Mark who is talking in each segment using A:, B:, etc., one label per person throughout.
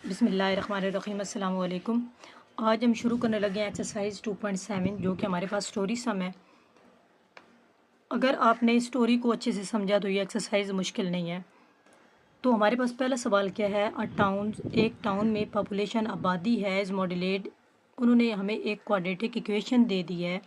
A: बिस्मिल्लाहिर्रहमानिर्रहीम अस्सलाम वालेकुम। आज हम शुरू करने लगे हैं एक्सरसाइज 2.7 जो कि हमारे पास स्टोरी सम है। अगर आपने स्टोरी को अच्छे से समझा तो ये एक्सरसाइज मुश्किल नहीं है। तो हमारे पास पहला सवाल क्या है, एक टाउन में पॉपुलेशन आबादी है इज़ मॉड्यूलेट। उन्होंने हमें एक क्वाड्रेटिक इक्वेशन दे दी है,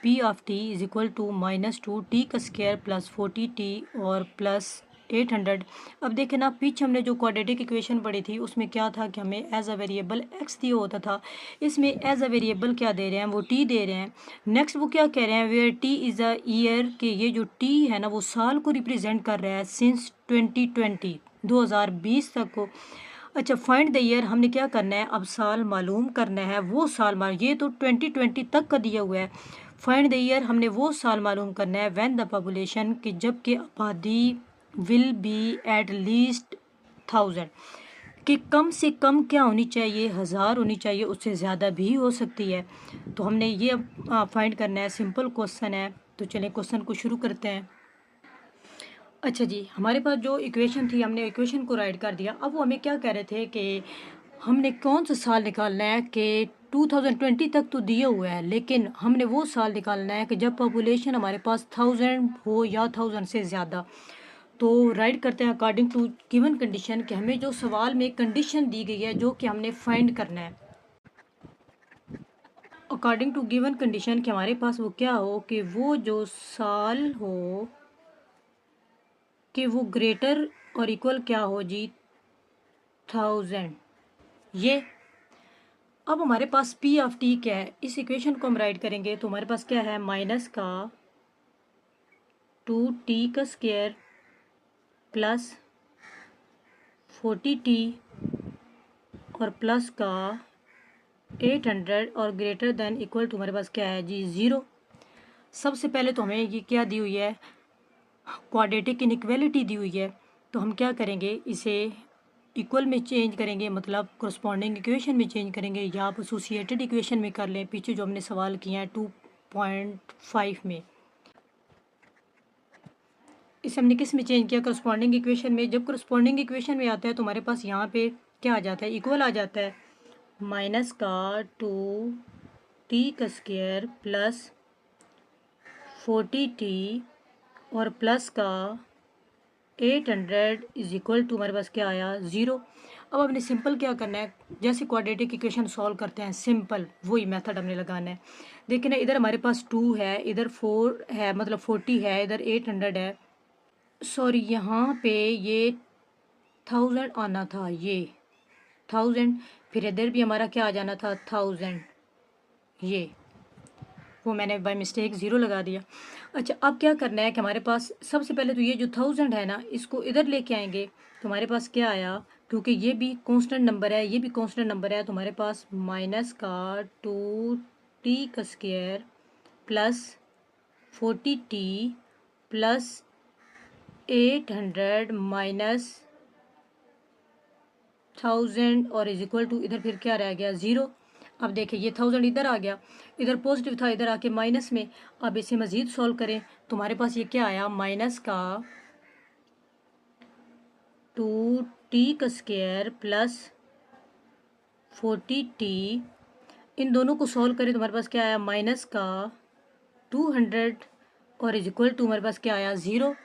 A: P of T is equal to -2 T का स्क्वायर प्लस 40 टी और प्लस 800। अब देखें ना, पीछे हमने जो क्वाड्रेटिक इक्वेशन पढ़ी थी उसमें क्या था कि हमें एज अ वेरिएबल एक्स दिया होता था। इसमें एज अ वेरिएबल क्या दे रहे हैं, वो टी दे रहे हैं। नेक्स्ट वो क्या कह रहे हैं, where T is a year, के ये जो टी है ना वो साल को रिप्रेजेंट कर रहा है सिंस 2020 तक को। अच्छा, फाइंड द ईयर, हमने क्या करना है, अब साल मालूम करना है। वो साल मालूम, ये तो 2020 तक का दिया हुआ है। फाइंड द ईयर, हमने वो साल मालूम करना है व्हेन द पॉपुलेशन, कि जब कि आबादी विल बी एट लीस्ट 1000, कि कम से कम क्या होनी चाहिए, 1000 होनी चाहिए, उससे ज़्यादा भी हो सकती है। तो हमने ये फाइंड करना है, सिंपल क्वेश्चन है। तो चलें क्वेश्चन को शुरू करते हैं। अच्छा जी, हमारे पास जो इक्वेशन थी हमने इक्वेशन को राइट कर दिया। अब वो हमें क्या कह रहे थे कि हमने कौन सा साल निकालना है, कि 2020 तक तो दिया हुआ है, लेकिन हमने वो साल निकालना है कि जब पॉपुलेशन हमारे पास 1000 हो या 1000 से ज़्यादा। तो राइट करते हैं अकॉर्डिंग टू गिवन कंडीशन, कि हमें जो सवाल में कंडीशन दी गई है जो कि हमने फाइंड करना है। अकॉर्डिंग टू गिवन कंडीशन कि हमारे पास वो क्या हो, कि वो जो साल हो कि वो ग्रेटर और इक्वल क्या हो जी, 1000। ये अब हमारे पास पी ऑफ टी क्या है, इस इक्वेशन को हम राइट करेंगे तो हमारे पास क्या है, -2 टी का स्क्वायर प्लस 40 टी और प्लस का 800 और ग्रेटर देन इक्वल टू हमारे पास क्या है जी, 0। सबसे पहले तो हमें ये क्या दी हुई है, क्वाड्रेटिक इनइक्वालिटी दी हुई है। तो हम क्या करेंगे, इसे इक्वल में चेंज करेंगे, मतलब कोरस्पॉन्डिंग इक्वेशन में चेंज करेंगे, या आप एसोसिएटेड इक्वेशन में कर लें, पीछे जो हमने सवाल किए हैं 2.5 में। इसे हमने किस में चेंज किया, कोरस्पॉन्डिंग इक्वेशन में। जब कोरस्पॉन्डिंग इक्वेशन में आता है तो हमारे पास यहाँ पे क्या आ जाता है, इक्वल आ जाता है, -2 टी का स्क्वायर प्लस 40 टी और प्लस का 800 इज इक्वल टू हमारे पास क्या आया, 0। अब हमने सिंपल क्या करना है, जैसे क्वाड्रेटिक इक्वेशन सॉल्व करते हैं सिंपल, वही मेथड हमने लगाना है। देखिए ना, इधर हमारे पास 2 है, इधर 4 है, मतलब 40 है, इधर 800 है। सॉरी, यहाँ पे ये 1000 आना था, ये 1000, फिर इधर भी हमारा क्या आ जाना था, 1000। ये वो मैंने बाय मिस्टेक 0 लगा दिया। अच्छा, अब क्या करना है कि हमारे पास सबसे पहले तो ये जो 1000 है ना, इसको इधर लेके आएंगे तो हमारे पास क्या आया, क्योंकि ये भी कांस्टेंट नंबर है, ये भी कांस्टेंट नंबर है, तो हमारे पास -2 टी का square plus 40 T plus 800 minus 1000 और इज इक्वल टू, इधर फिर क्या रह गया, 0। अब देखिए ये 1000 इधर आ गया, इधर पॉजिटिव था, इधर आके माइनस में। अब इसे मज़ीद सॉल्व करें तो हमारे पास ये क्या आया, -2 टी का स्क्वायर प्लस 40 टी। इन दोनों को सॉल्व करें तो हमारे पास क्या आया, -200 और इज इक्वल टू हमारे पास क्या आया, 0।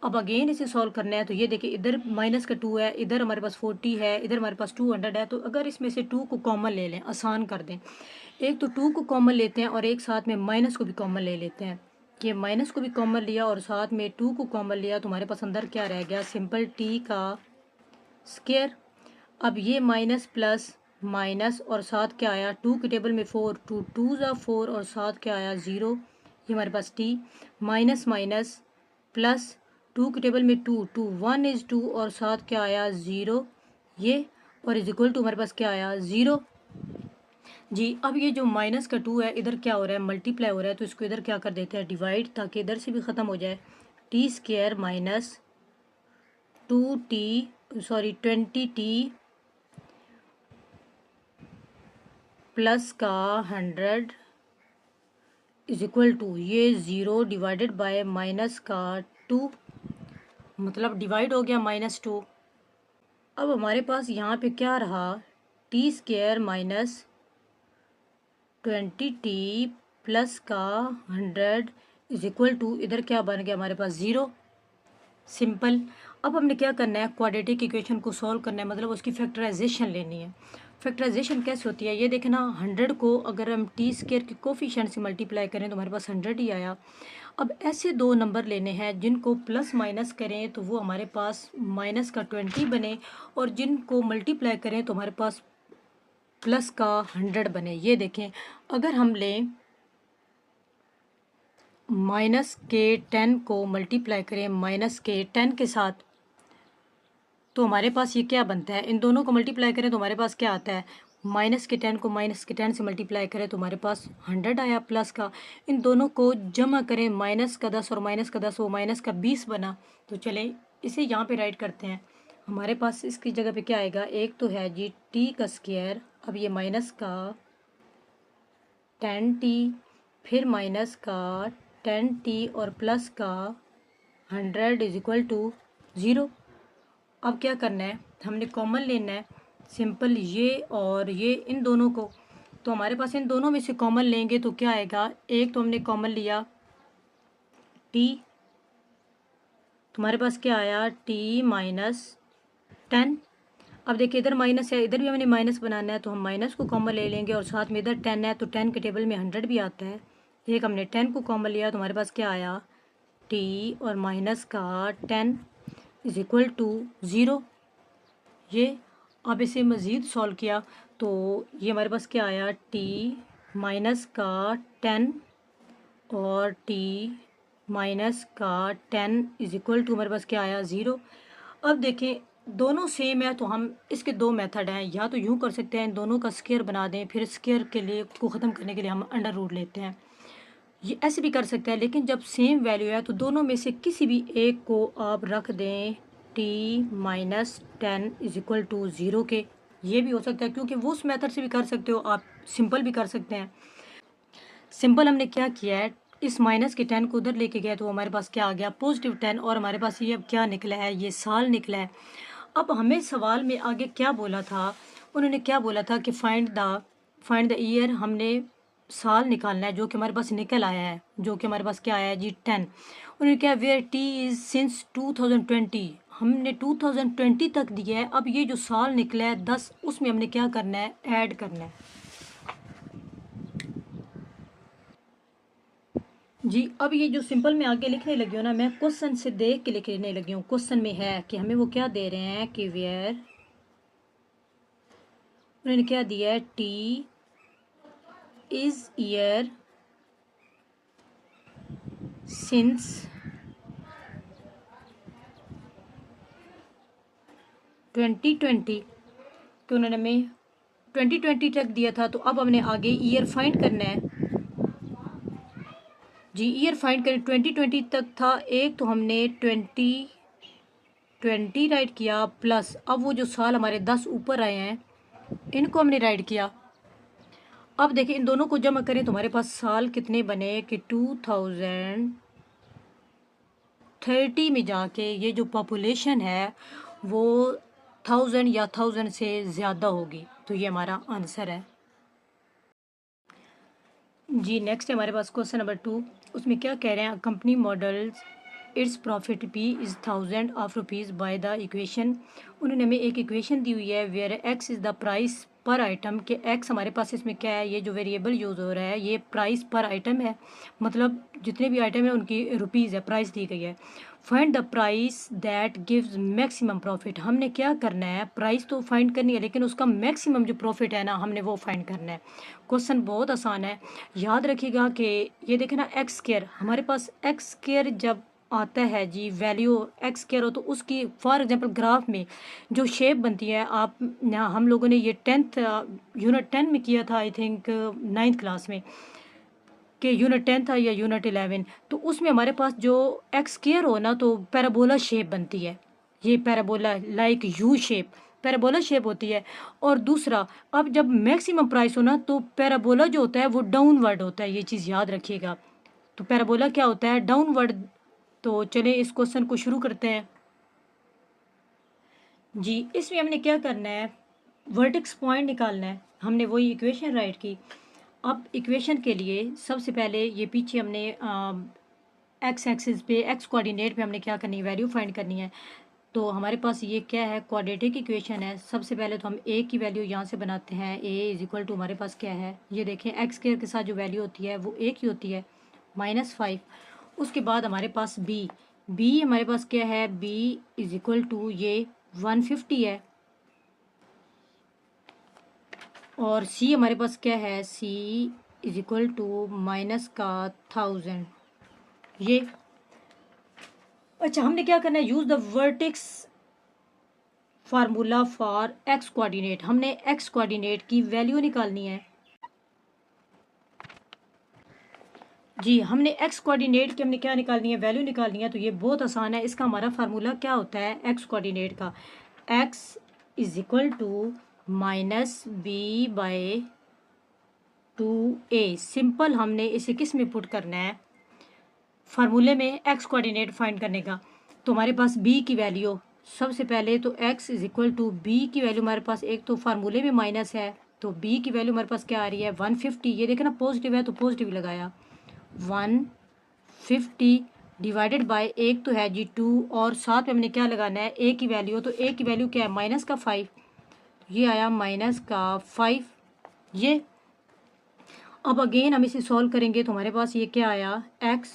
A: अब अगेन इसे सॉल्व करना है तो ये देखिए, इधर -2 है, इधर हमारे पास 40 है, इधर हमारे पास 200 है। तो अगर इसमें से 2 को कॉमन ले लें, आसान कर दें, एक तो 2 को कॉमन लेते हैं और एक साथ में माइनस को भी कॉमन ले लेते हैं। कि माइनस को भी कॉमन लिया और साथ में 2 को कॉमन लिया तो हमारे पास अंदर क्या रह गया, सिंपल टी का स्क्वायर। अब ये माइनस प्लस माइनस और साथ क्या आया, 2 के टेबल में 4, 2 2 ज़ा 4 और साथ क्या आया, 0। ये हमारे पास टी माइनस माइनस प्लस 2 के टेबल में 2, 2 1 इज़ 2 और साथ क्या आया, 0। ये और इज इक्वल टू हमारे पास क्या आया, 0 जी। अब ये जो माइनस का 2 है, इधर क्या हो रहा है, मल्टीप्लाई हो रहा है, तो इसको इधर क्या कर देते हैं, डिवाइड, ताकि इधर से भी ख़त्म हो जाए। T square minus 2 T, sorry 20 T plus का 100 इज इक्वल टू, ये 0 डिवाइडेड बाय माइनस का 2, मतलब डिवाइड हो गया -2। अब हमारे पास यहाँ पे क्या रहा, T square minus 20t plus का 100 इज इक्वल टू, इधर क्या बन गया हमारे पास 0। सिंपल। अब हमने क्या करना है, क्वाड्रेटिक इक्वेशन को सॉल्व करना है, मतलब उसकी फैक्टराइजेशन लेनी है। फैक्टराइजेशन कैसे होती है ये देखना, 100 को अगर हम टी स्क्वायर के कोफिशिएंट से मल्टीप्लाई करें तो हमारे पास 100 ही आया। अब ऐसे दो नंबर लेने हैं जिनको प्लस माइनस करें तो वो हमारे पास माइनस का 20 बने, और जिनको मल्टीप्लाई करें तो हमारे पास प्लस का 100 बने। ये देखें, अगर हम लें माइनस के 10 को मल्टीप्लाई करें माइनस के 10 के साथ, तो हमारे पास ये क्या बनता है, इन दोनों को मल्टीप्लाई करें तो हमारे पास क्या आता है, माइनस के 10 को माइनस के 10 से मल्टीप्लाई करें तो हमारे पास 100 आया प्लस का। इन दोनों को जमा करें, माइनस का 10 और माइनस का 10, वो माइनस का 20 बना। तो चले इसे यहाँ पे राइट करते हैं। हमारे पास इसकी जगह पे क्या आएगा, एक तो है जी टी का स्क्वायर, अब ये माइनस का 10t, फिर माइनस का 10t और प्लस का 100 इज इक्वल टू 0। अब क्या करना है, हमने कॉमन लेना है। सिंपल, ये और ये इन दोनों को, तो हमारे पास इन दोनों में से कॉमन लेंगे तो क्या आएगा, एक तो हमने कॉमन लिया t, तुम्हारे पास क्या आया t माइनस 10। अब देखिए इधर माइनस है, इधर भी हमने माइनस बनाना है, तो हम माइनस को कॉमन ले लेंगे, और साथ में इधर 10 है तो 10 के टेबल में 100 भी आता है। एक हमने 10 को कॉमन लिया तो हमारे पास क्या आया, t और माइनस का 10 इज इक्वल टू 0। ये अब इसे मज़ीद सॉल्व किया तो ये हमारे पास क्या आया, t माइनस का 10 और t माइनस का 10 इज इक्वल टू हमारे पास क्या आया, 0। अब देखें दोनों सेम है तो हम इसके दो मेथड हैं, या तो यूँ कर सकते हैं इन दोनों का स्क्वायर बना दें, फिर स्क्वायर के लिए को ख़त्म करने के लिए हम अंडर रूट लेते हैं, ये ऐसे भी कर सकते हैं। लेकिन जब सेम वैल्यू है तो दोनों में से किसी भी एक को आप रख दें t minus 10 is equal to 0 के, ये भी हो सकता है, क्योंकि वो उस मेथड से भी कर सकते हो, आप सिंपल भी कर सकते हैं। सिंपल हमने क्या किया है, इस माइनस के 10 को उधर लेके गया तो हमारे पास क्या आ गया, पॉजिटिव 10, और हमारे पास ये अब क्या निकला है, ये साल निकला है। अब हमें सवाल में आगे क्या बोला था, उन्होंने क्या बोला था कि फाइंड द ईयर, हमने साल निकालना है, जो कि हमारे पास निकल आया है, जो कि हमारे पास क्या आया है जी 10। उन्होंने क्या, वेयर टी इज़ सिंस 2020, हमने 2020 तक दिया है। अब ये जो साल निकला है 10, उसमें हमने क्या करना है, ऐड करना है जी। अब ये जो सिंपल में आगे लिखने लगी हूँ ना, मैं क्वेश्चन से देख के लिखने लगी हूँ। क्वेश्चन में है कि हमें वो क्या दे रहे हैं कि वेयर, उन्होंने क्या दिया है, टी इज ईयर सिंस 2020, कि उन्होंने हमें 2020 तक दिया था। तो अब हमने आगे ईयर फाइंड करना है जी। ईयर फाइंड करें, 2020 तक था एक, तो हमने 2020 राइट किया, प्लस अब वो जो साल हमारे 10 ऊपर आए हैं इनको हमने राइट किया। अब देखिए इन दोनों को जमा करें तो हमारे पास साल कितने बने कि 2030 में जाके ये जो पॉपुलेशन है वो 1000 या 1000 से ज़्यादा होगी। तो ये हमारा आंसर है जी। नेक्स्ट है हमारे पास क्वेश्चन नंबर 2, उसमें क्या कह रहे हैं, company models its profit P is 1000 of rupees by the equation. उन्होंने हमें एक इक्वेशन दी हुई है where X is the price per item, के एक्स हमारे पास इसमें क्या है, ये जो वेरिएबल यूज़ हो रहा है ये प्राइस पर आइटम है, मतलब जितने भी आइटम है उनकी रुपीज़ है, प्राइस दी गई है। Find the price that gives maximum profit, हमने क्या करना है, प्राइस तो फाइंड करनी है लेकिन उसका मैक्सिमम जो प्रॉफिट है ना हमने वो फाइंड करना है। क्वेश्चन बहुत आसान है, याद रखिएगा कि ये देखें ना, एक्स स्क्वायर, हमारे पास एक्स स्क्वायर जब आता है जी, वैल्यू एक्स स्क्वायर हो तो उसकी फॉर एग्जांपल ग्राफ में जो शेप बनती है, आप ना, हम लोगों ने ये 10th यूनिट 10 में किया था, आई थिंक 9th क्लास में, कि यूनिट 10 था या यूनिट 11, तो उसमें हमारे पास जो एक्स स्क्वायर हो ना तो पैराबोला शेप बनती है, ये parabola like U shape parabola shape होती है। और दूसरा, अब जब मैक्सिमम प्राइस हो ना तो पैराबोला जो होता है वो डाउनवर्ड होता है, ये चीज़ याद रखिएगा। तो पैराबोला क्या होता है, डाउनवर्ड। तो चलिए इस क्वेश्चन को शुरू करते हैं जी इसमें हमने क्या करना है, वर्टेक्स पॉइंट निकालना है। हमने वही इक्वेशन राइट की। अब इक्वेशन के लिए सबसे पहले ये पीछे हमने एक्स एक्सिस पे एक्स कोऑर्डिनेट पे हमने क्या करनी है, वैल्यू फाइंड करनी है। तो हमारे पास ये क्या है, क्वाड्रेटिक इक्वेशन है। सबसे पहले तो हम ए की वैल्यू यहाँ से बनाते हैं। ए इज इक्वल टू हमारे पास क्या है, ये देखें एक्स स्क्वायर के साथ जो वैल्यू होती है वो एक ही होती है, -5। उसके बाद हमारे पास बी हमारे पास क्या है, बी इज इक्वल टू ये 150 है। और सी हमारे पास क्या है, सी इज इक्वल टू माइनस का 1000 ये। अच्छा हमने क्या करना है, use the vertex formula for x coordinate. हमने एक्स कोऑर्डिनेट की वैल्यू निकालनी है। जी हमने एक्स कोऑर्डिनेट की हमने क्या निकालनी है, वैल्यू निकालनी है। तो ये बहुत आसान है। इसका हमारा फार्मूला क्या होता है एक्स कोऑर्डिनेट का, X is equal to minus B by 2a। Simple हमने इसे किस में पुट करना है, फार्मूले में एक्स कोऑर्डिनेट फाइंड करने का। तो हमारे पास बी की वैल्यू, सबसे पहले तो x is equal to B की वैल्यू हमारे पास, एक तो फार्मूले में माइनस है तो b की वैल्यू हमारे पास क्या आ रही है 150। ये देखें ना पॉजिटिव है तो पॉजिटिव लगाया, 150 डिवाइडेड बाय एक तो है जी 2 और साथ में हमने क्या लगाना है a की वैल्यू। तो a की वैल्यू क्या है -5, ये आया -5 ये। अब अगेन हम इसे सॉल्व करेंगे तो हमारे पास ये क्या आया, x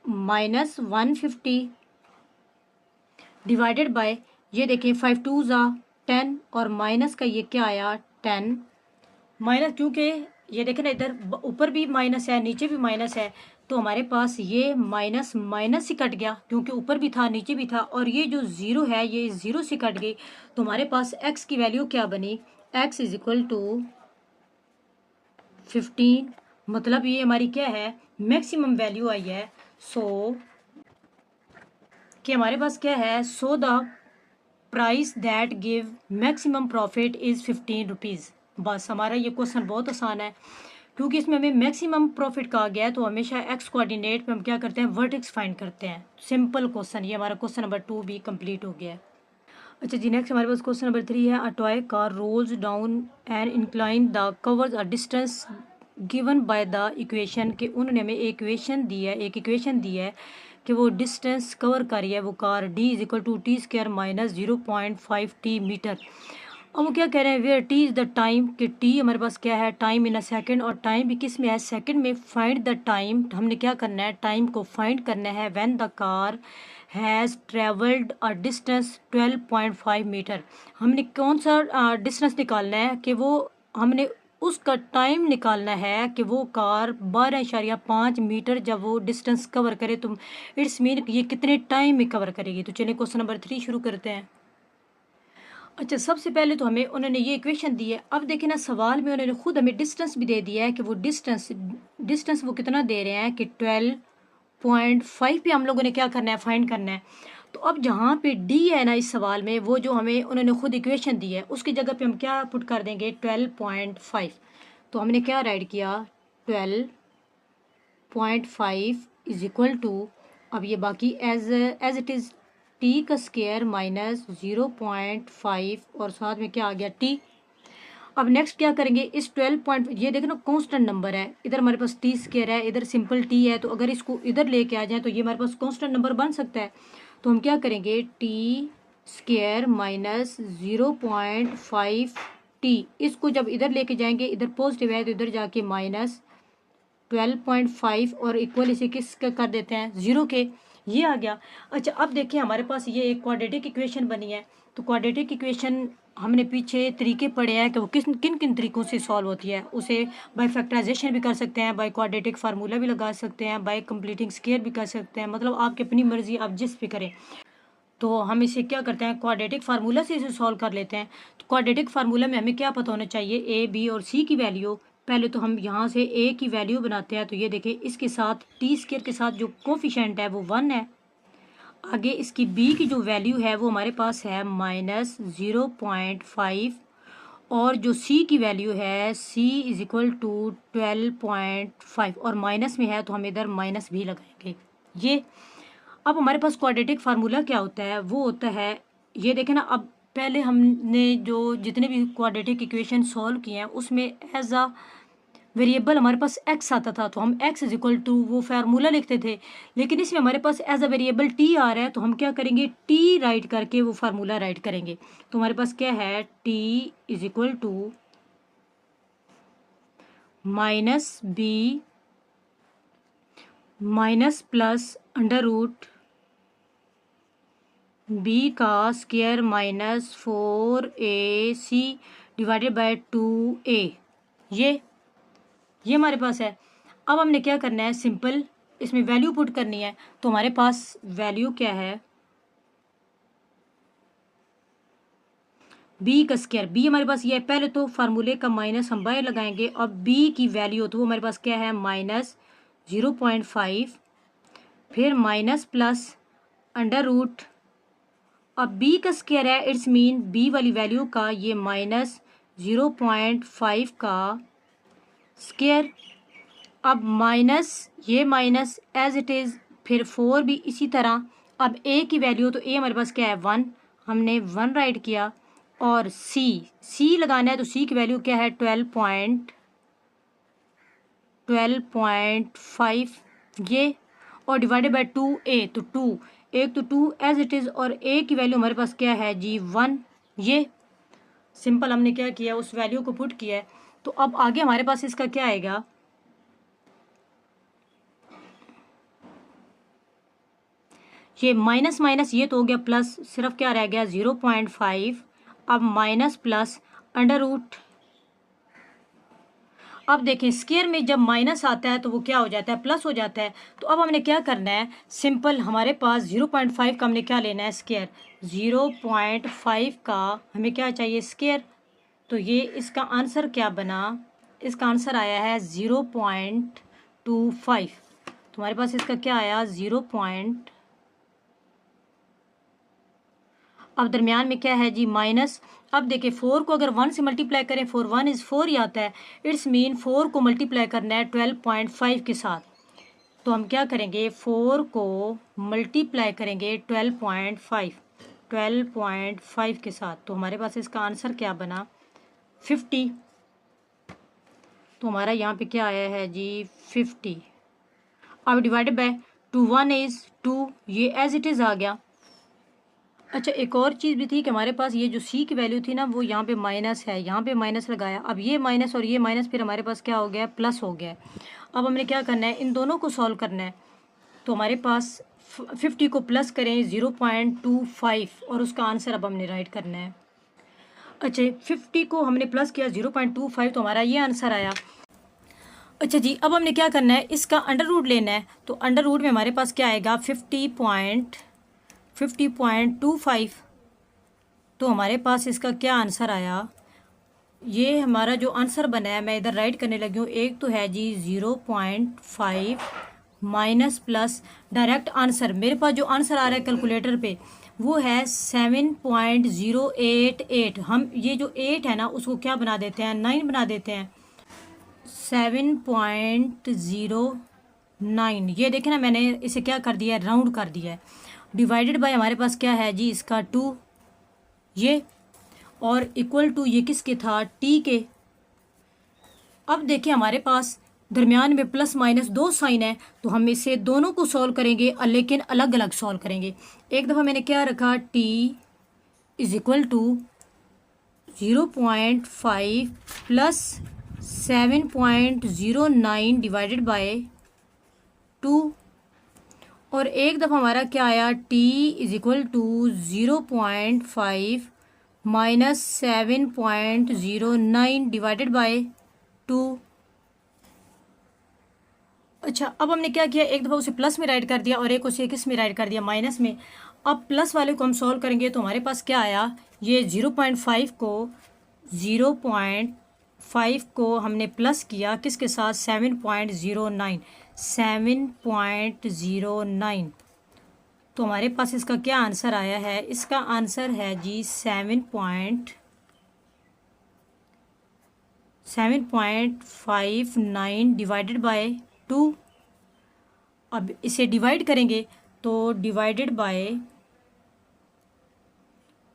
A: -150 डिवाइडेड बाय, ये देखिए 5 2 ज़ा 10 और माइनस का ये क्या आया 10 माइनस, क्योंकि ये देखें ना इधर ऊपर भी माइनस है नीचे भी माइनस है तो हमारे पास ये माइनस माइनस ही कट गया, क्योंकि ऊपर भी था नीचे भी था। और ये जो ज़ीरो है ये ज़ीरो से कट गई। तो हमारे पास x की वैल्यू क्या बनी, x इज इक्वल टू 15। मतलब ये हमारी क्या है, मैक्सिमम वैल्यू आई है। सो कि हमारे पास क्या है, so the price that give maximum profit is 15 rupees. बस हमारा ये क्वेश्चन बहुत आसान है, क्योंकि इसमें हमें मैक्सिमम प्रॉफिट कहा गया है। तो हमेशा एक्स कोऑर्डिनेट पे हम क्या करते हैं, वर्टेक्स फाइंड करते हैं। सिंपल क्वेश्चन, ये हमारा क्वेश्चन नंबर 2 भी कंप्लीट हो गया है। अच्छा जी नेक्स्ट हमारे पास क्वेश्चन नंबर 3 है, a toy car rolls down and incline the covers a distance given by the equation. के उन्होंने हमें इक्वेशन दी है, एक इक्वेशन दी है कि वो डिस्टेंस कवर कर रही है वो car, d is equal to T square minus 0.5 T metre. अब वो क्या कह रहे हैं, where T is the time, कि टी हमारे पास क्या है टाइम इन अ सेकंड, और टाइम भी किस में है सेकंड में। फाइंड द टाइम, हमने क्या करना है टाइम को फाइंड करना है when the car has travelled a distance 12.5 metre. हमने कौन सा डिस्टेंस निकालना है, कि वो हमने उसका टाइम निकालना है कि वो कार 12.5 मीटर जब वो डिस्टेंस कवर करे तो इट्स मीन ये कितने टाइम में कवर करेगी। तो चलिए क्वेश्चन नंबर 3 शुरू करते हैं। अच्छा सबसे पहले तो हमें उन्होंने ये इक्वेशन दी है। अब देखिए ना सवाल में उन्होंने खुद हमें डिस्टेंस भी दे दिया है कि वो डिस्टेंस वो कितना दे रहे हैं कि 12.5 पे हम लोगों ने क्या करना है फाइंड करना है। तो अब जहाँ पे डी है ना इस सवाल में, वो जो हमें उन्होंने खुद इक्वेशन दी है उसकी जगह पे हम क्या पुट कर देंगे 12.5। तो हमने क्या राइट किया 12.5 इज इक्वल टू, अब ये बाकी एज इट इज़ टी का स्क्वायर माइनस 0.5 और साथ में क्या आ गया टी। अब नेक्स्ट क्या करेंगे, इस 12 ये देखो ना कांस्टेंट नंबर है, इधर हमारे पास टी स्क्वायर है इधर सिंपल टी है, तो अगर इसको इधर लेके आ जाए तो ये हमारे पास कांस्टेंट नंबर बन सकता है। तो हम क्या करेंगे टी स्क्वायर माइनस 0.5 टी, इसको जब इधर लेके जाएंगे इधर पॉजिटिव है तो इधर जाके माइनस 12.5 और इक्वल इसे किस कर देते हैं 0 के, ये आ गया। अच्छा अब देखिए हमारे पास ये एक क्वाड्रेटिक इक्वेशन बनी है। तो क्वाड्रेटिक इक्वेशन हमने पीछे तरीके पढ़े हैं कि वो किन किन तरीकों से सॉल्व होती है। उसे बाय फैक्टराइजेशन भी कर सकते हैं, बाय क्वाड्रेटिक फार्मूला भी लगा सकते हैं, बाय कंप्लीटिंग स्क्वायर भी कर सकते हैं, मतलब आपकी अपनी मर्जी आप जिस भी करें। तो हम इसे क्या करते हैं क्वाड्रेटिक फार्मूला से इसे सॉल्व कर लेते हैं। तो क्वाड्रेटिक फार्मूला में हमें क्या पता होना चाहिए, ए बी और सी की वैल्यू। पहले तो हम यहाँ से ए की वैल्यू बनाते हैं, तो ये देखिए इसके साथ टी स्क्वायर के साथ जो कोफिशेंट है वो 1 है। आगे इसकी बी की जो वैल्यू है वो हमारे पास है -0.5 और जो सी की वैल्यू है सी इज इक्वल टू 12.5 और माइनस में है तो हम इधर माइनस भी लगाएंगे ये। अब हमारे पास क्वाड्रेटिक फार्मूला क्या होता है, वो होता है ये देखें ना। अब पहले हमने जो जितने भी क्वाड्रेटिक इक्वेशन सॉल्व किए हैं उसमें एज अ वेरिएबल हमारे पास x आता था, तो हम x इज इक्वल टू वो फार्मूला लिखते थे। लेकिन इसमें हमारे पास एज अ वेरिएबल t आ रहा है, तो हम क्या करेंगे, t राइट करके वो फार्मूला राइट करेंगे। तो हमारे पास क्या है, t is equal to minus B minus plus under root B का square minus 4ac divided by 2a। ये हमारे पास है। अब हमने क्या करना है, सिंपल इसमें वैल्यू पुट करनी है। तो हमारे पास वैल्यू क्या है, b का स्क्वायर, b हमारे पास ये है। पहले तो फार्मूले का माइनस हम बाहर लगाएंगे और b की वैल्यू तो वो हमारे पास क्या है, माइनस 0.5, फिर माइनस प्लस अंडर रूट, अब b का स्क्वायर है, इट्स मीन b वाली वैल्यू का ये माइनस 0.5 का स्क्वायर। अब माइनस ये माइनस एज इट इज़, फिर 4 भी इसी तरह। अब a की वैल्यू तो a हमारे पास क्या है 1, हमने 1 राइट किया। और c लगाना है, तो c की वैल्यू क्या है 12.5 ये, और डिवाइडेड बाय 2a, तो 2 एक तो 2 एज इट इज़, और a की वैल्यू हमारे पास क्या है जी 1। ये सिंपल हमने क्या किया, उस वैल्यू को पुट किया है। तो अब आगे हमारे पास इसका क्या आएगा, ये माइनस माइनस ये तो हो गया प्लस, सिर्फ क्या रह गया 0.5। अब माइनस प्लस अंडर रूट, अब देखें स्क्वायर में जब माइनस आता है तो वो क्या हो जाता है, प्लस हो जाता है। तो अब हमने क्या करना है, सिंपल हमारे पास 0.5 का हमने क्या लेना है, स्क्वायर। 0.5 का हमें क्या चाहिए, स्क्वायर। तो ये इसका आंसर क्या बना, इसका आंसर आया है 0.25। तुम्हारे पास इसका क्या आया 0. अब दरमियान में क्या है जी माइनस। अब देखिए 4 को अगर 1 से मल्टीप्लाई करें, 4 1 इज़ 4 ही आता है। इट्स मीन 4 को मल्टीप्लाई करना है 12.5 के साथ। तो हम क्या करेंगे, 4 को मल्टीप्लाई करेंगे 12.5 के साथ। तो हमारे पास इसका आंसर क्या बना 50। तो हमारा यहाँ पे क्या आया है जी 50। अब डिवाइडेड बाय 2, 1 इज़ 2, ये एज इट इज़ आ गया। अच्छा एक और चीज़ भी थी कि हमारे पास ये जो c की वैल्यू थी ना, वो यहाँ पे माइनस है, यहाँ पे माइनस लगाया। अब ये माइनस और ये माइनस, फिर हमारे पास क्या हो गया, प्लस हो गया। अब हमने क्या करना है, इन दोनों को सॉल्व करना है। तो हमारे पास 50 को प्लस करें 0.25 और उसका आंसर अब हमने राइट करना है। अच्छा 50 को हमने प्लस किया 0.25, तो हमारा ये आंसर आया। अच्छा जी अब हमने क्या करना है, इसका अंडर रूट लेना है। तो अंडर रूट में हमारे पास क्या आएगा 50.25। तो हमारे पास इसका क्या आंसर आया, ये हमारा जो आंसर बना है, मैं इधर राइट करने लगी हूँ। एक तो है जी 0.5 माइनस प्लस डायरेक्ट आंसर, मेरे पास जो आंसर आ रहा है कैलकुलेटर पे वो है 7.088। हम ये जो 8 है ना उसको क्या बना देते हैं, 9 बना देते हैं। 7.09, ये देखें ना मैंने इसे क्या कर दिया है, राउंड कर दिया है। डिवाइडेड बाय हमारे पास क्या है जी इसका 2 ये, और इक्वल टू ये किसके था, टी के। अब देखिए हमारे पास दरमियान में प्लस माइनस दो साइन है, तो हम इसे दोनों को सॉल्व करेंगे लेकिन अलग अलग सॉल्व करेंगे। एक दफ़ा मैंने क्या रखा, T is equal to 0.5 plus 7.09 divided by 2, और एक दफ़ा हमारा क्या आया, T is equal to 0.5 minus 7.09 divided by 2। अच्छा अब हमने क्या किया, एक दफ़ा उसे प्लस में राइट कर दिया और एक उसे किस में राइट कर दिया, माइनस में। अब प्लस वाले को हम सॉल्व करेंगे तो हमारे पास क्या आया, ये 0.5 को हमने प्लस किया किसके साथ, 7.09। तो हमारे पास इसका क्या आंसर आया है, इसका आंसर है जी 7.59 डिवाइडेड बाय 2। अब इसे डिवाइड करेंगे तो डिवाइडेड बाय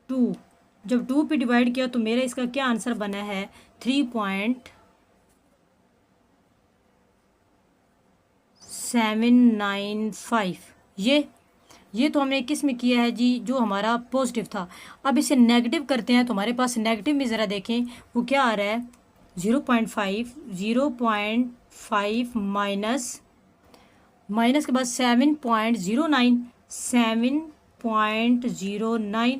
A: 2, जब 2 पे डिवाइड किया तो मेरा इसका क्या आंसर बना है 3.795। ये तो हमने किस में किया है जी, जो हमारा पॉजिटिव था। अब इसे नेगेटिव करते हैं तो हमारे पास नेगेटिव में ज़रा देखें वो क्या आ रहा है 0.5 माइनस के बाद 7.09,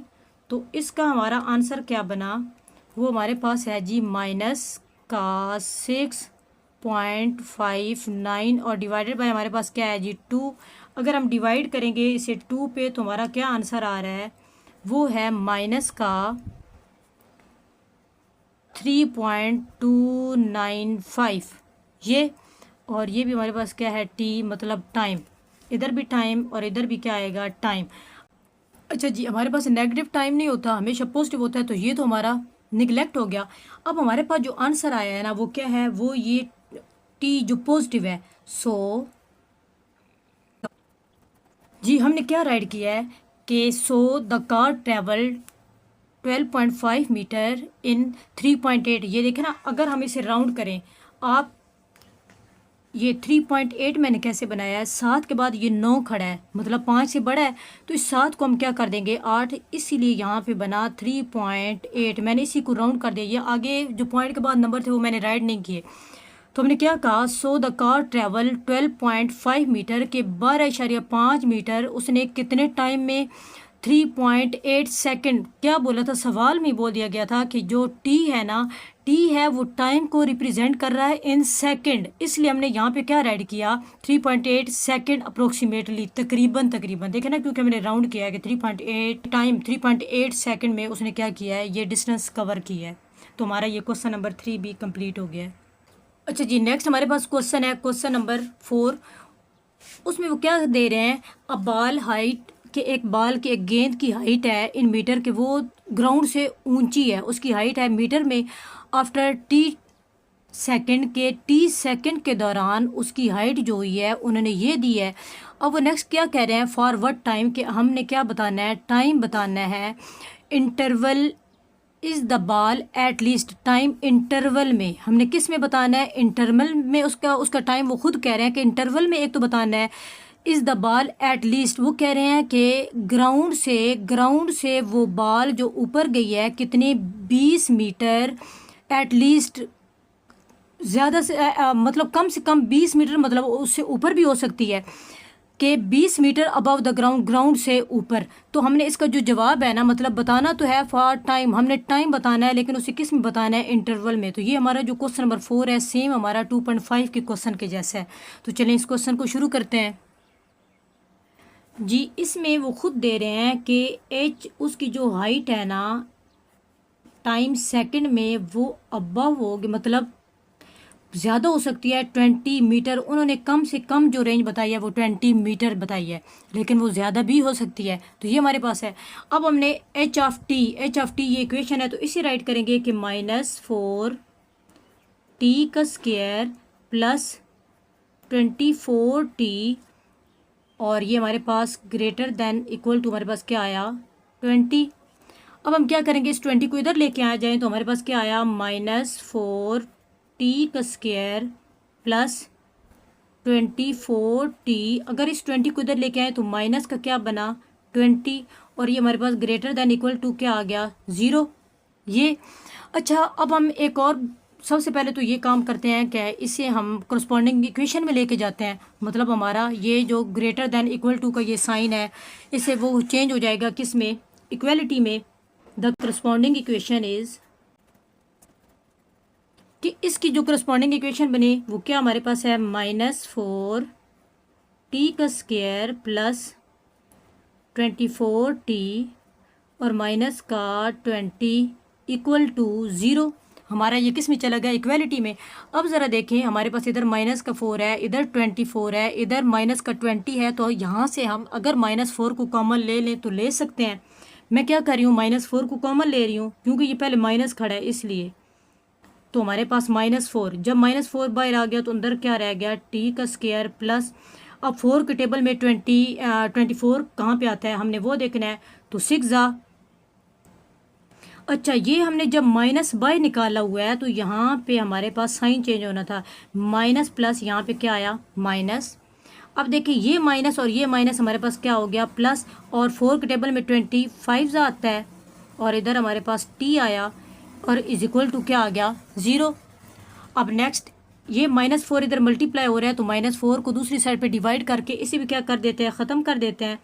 A: तो इसका हमारा आंसर क्या बना, वो हमारे पास है जी माइनस का 6.59 और डिवाइडेड बाय हमारे पास क्या है जी 2। अगर हम डिवाइड करेंगे इसे 2 पे तो हमारा क्या आंसर आ रहा है, वो है माइनस का 3.295 ये, और ये भी हमारे पास क्या है टी मतलब टाइम, इधर भी टाइम और इधर भी क्या आएगा टाइम। अच्छा जी, हमारे पास नेगेटिव टाइम नहीं होता, हमेशा पॉजिटिव होता है, तो ये तो हमारा निगलेक्ट हो गया। अब हमारे पास जो आंसर आया है ना वो क्या है, वो ये टी जो पॉजिटिव है। सो जी हमने क्या राइट किया है कि so the car travel 12.5 metre in 3.8। ये देखें ना, अगर हम इसे राउंड करें, आप ये 3.8 मैंने कैसे बनाया है, 7 के बाद ये 9 खड़ा है मतलब 5 से बड़ा है, तो इस 7 को हम क्या कर देंगे 8, इसीलिए यहाँ पे बना 3.8। मैंने इसी को राउंड कर दिया, ये आगे जो पॉइंट के बाद नंबर थे वो मैंने राइट नहीं किए। तो हमने क्या कहा, so the car travel 12.5 metre के 12.5 मीटर, उसने कितने टाइम में 3.8 सेकंड। क्या बोला था, सवाल में बोल दिया गया था कि जो टी है ना, टी है वो टाइम को रिप्रेजेंट कर रहा है इन सेकंड, इसलिए हमने यहाँ पे क्या ऐड किया 3.8 सेकंड अप्रोक्सीमेटली, तकरीबन देखे ना, क्योंकि हमने राउंड किया है कि 3.8 सेकंड में उसने क्या किया है, ये डिस्टेंस कवर किया है। तो हमारा ये क्वेश्चन नंबर 3 भी कंप्लीट हो गया है। अच्छा जी, नेक्स्ट हमारे पास क्वेश्चन है क्वेश्चन नंबर 4। उसमें वो क्या दे रहे हैं, अब बाल हाइट के एक बाल की एक गेंद की हाइट है इन मीटर के, वो ग्राउंड से ऊंची है, उसकी हाइट है मीटर में, आफ्टर टी सेकंड के दौरान उसकी हाइट जो हुई है उन्होंने ये दी है। अब वो नेक्स्ट क्या कह रहे हैं, फॉर व्हाट टाइम, के हमने क्या बताना है, टाइम बताना है। Interval is the ball at least, time interval में, हमने किस में बताना है, इंटरवल में, उसका टाइम वो खुद कह रहे हैं कि इंटरवल में एक तो बताना है। Is the ball at least, वो कह रहे हैं कि ग्राउंड से वो बॉल जो ऊपर गई है कितने 20 मीटर, एट लीस्ट ज़्यादा से मतलब कम से कम 20 मीटर, मतलब उससे ऊपर भी हो सकती है कि 20 मीटर अबव द ग्राउंड से ऊपर। तो हमने इसका जो जवाब है ना, मतलब बताना तो है फॉर टाइम, हमने टाइम बताना है लेकिन उसे किस में बताना है, इंटरवल में। तो ये हमारा जो क्वेश्चन नंबर 4 है सेम हमारा 2.5 के क्वेश्चन के जैसा है। तो चलें इस क्वेश्चन को शुरू करते हैं जी। इसमें वो खुद दे रहे हैं कि एच उसकी जो हाइट है ना टाइम सेकंड में वो अबव होगी, मतलब ज़्यादा हो सकती है 20 मीटर। उन्होंने कम से कम जो रेंज बताई है वो 20 मीटर बताई है, लेकिन वो ज़्यादा भी हो सकती है। तो ये हमारे पास है। अब हमने एच ऑफ टी ये इक्वेशन है, तो इसे राइट करेंगे कि -4 टी का स्क्वायर प्लस 24 टी, और ये हमारे पास ग्रेटर देन इक्वल टू हमारे पास क्या आया 20। अब हम क्या करेंगे, इस 20 को इधर लेके आ जाएं तो हमारे पास क्या आया -4 टी का स्क्वायर प्लस 24 टी। अगर इस 20 को इधर लेके आए तो माइनस का क्या बना 20, और ये हमारे पास ग्रेटर देन इक्वल टू क्या आ गया 0 ये। अच्छा, अब हम एक और सबसे पहले तो ये काम करते हैं कि इसे हम करस्पॉन्डिंग इक्वेशन में लेके जाते हैं, मतलब हमारा ये जो ग्रेटर देन इक्वल टू का ये साइन है इसे वो चेंज हो जाएगा किस में, इक्वलिटी में। द करस्पॉन्डिंग इक्वेशन इज़, कि इसकी जो करस्पॉन्डिंग इक्वेशन बने वो क्या हमारे पास है -4 टी का स्क्वायर प्लस 24 टी और माइनस का 20 इक्वल टू 0। हमारा ये किस में चला गया, इक्वलिटी में। अब ज़रा देखें, हमारे पास इधर -4 है, इधर 24 है, इधर -20 है, तो यहाँ से हम अगर -4 को कॉमन ले लें तो ले सकते हैं। मैं क्या कर रही हूँ, -4 को कॉमन ले रही हूँ क्योंकि ये पहले माइनस खड़ा है इसलिए। तो हमारे पास -4, जब -4 बाहर आ गया तो अंदर क्या रह गया टी का स्क्वायर प्लस, अब 4 के टेबल में 24 कहाँ पे आता है हमने वो देखना है, तो 6 आ। अच्छा, ये हमने जब माइनस बाय निकाला हुआ है तो यहाँ पे हमारे पास साइन चेंज होना था, माइनस प्लस, यहाँ पे क्या आया माइनस। अब देखिए ये माइनस और ये माइनस हमारे पास क्या हो गया प्लस, और 4 के टेबल में 25 आता है, और इधर हमारे पास टी आया और इज इक्वल टू क्या आ गया 0। अब नेक्स्ट ये -4 इधर मल्टीप्लाई हो रहा है, तो -4 को दूसरी साइड पे डिवाइड करके इसे भी क्या कर देते हैं, ख़त्म कर देते हैं।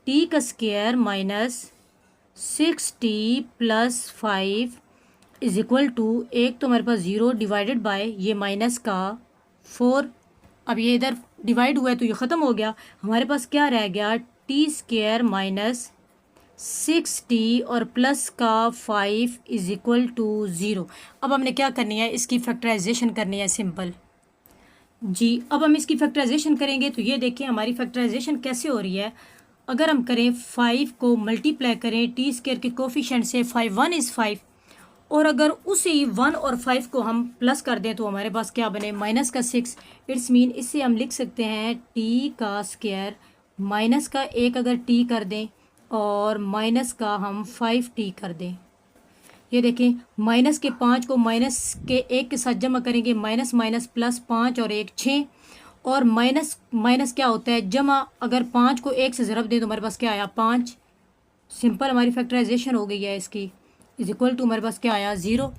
A: टी का square -6t + 5 is equal to, एक तो हमारे पास 0 डिवाइडेड बाय ये माइनस का 4। अब ये इधर डिवाइड हुआ है तो ये ख़त्म हो गया, हमारे पास क्या रह गया t² - 6t और प्लस का 5 इज इक्वल टू 0। अब हमने क्या करनी है, इसकी फैक्टराइजेशन करनी है सिंपल जी। अब हम इसकी फैक्टराइजेशन करेंगे तो ये देखिए हमारी फैक्टराइजेशन कैसे हो रही है। अगर हम करें 5 को मल्टीप्लाई करें t² के कोफिशिएंट से, 5 1 इज़ 5, और अगर उसी 1 और 5 को हम प्लस कर दें तो हमारे पास क्या बने माइनस का 6। इट्स मीन इससे हम लिख सकते हैं t का स्क्वायर माइनस का 1 अगर t कर दें और माइनस का हम 5t कर दें। ये देखें माइनस के 5 को माइनस के 1 के साथ जमा करेंगे, माइनस माइनस प्लस 5 और 1 6, और माइनस माइनस क्या होता है जमा, अगर 5 को 1 से ज़रब दें तो हमारे पास क्या आया 5। सिंपल हमारी फैक्टराइजेशन हो गई है इसकी, इज इक्वल टू हमारे पास क्या आया 0।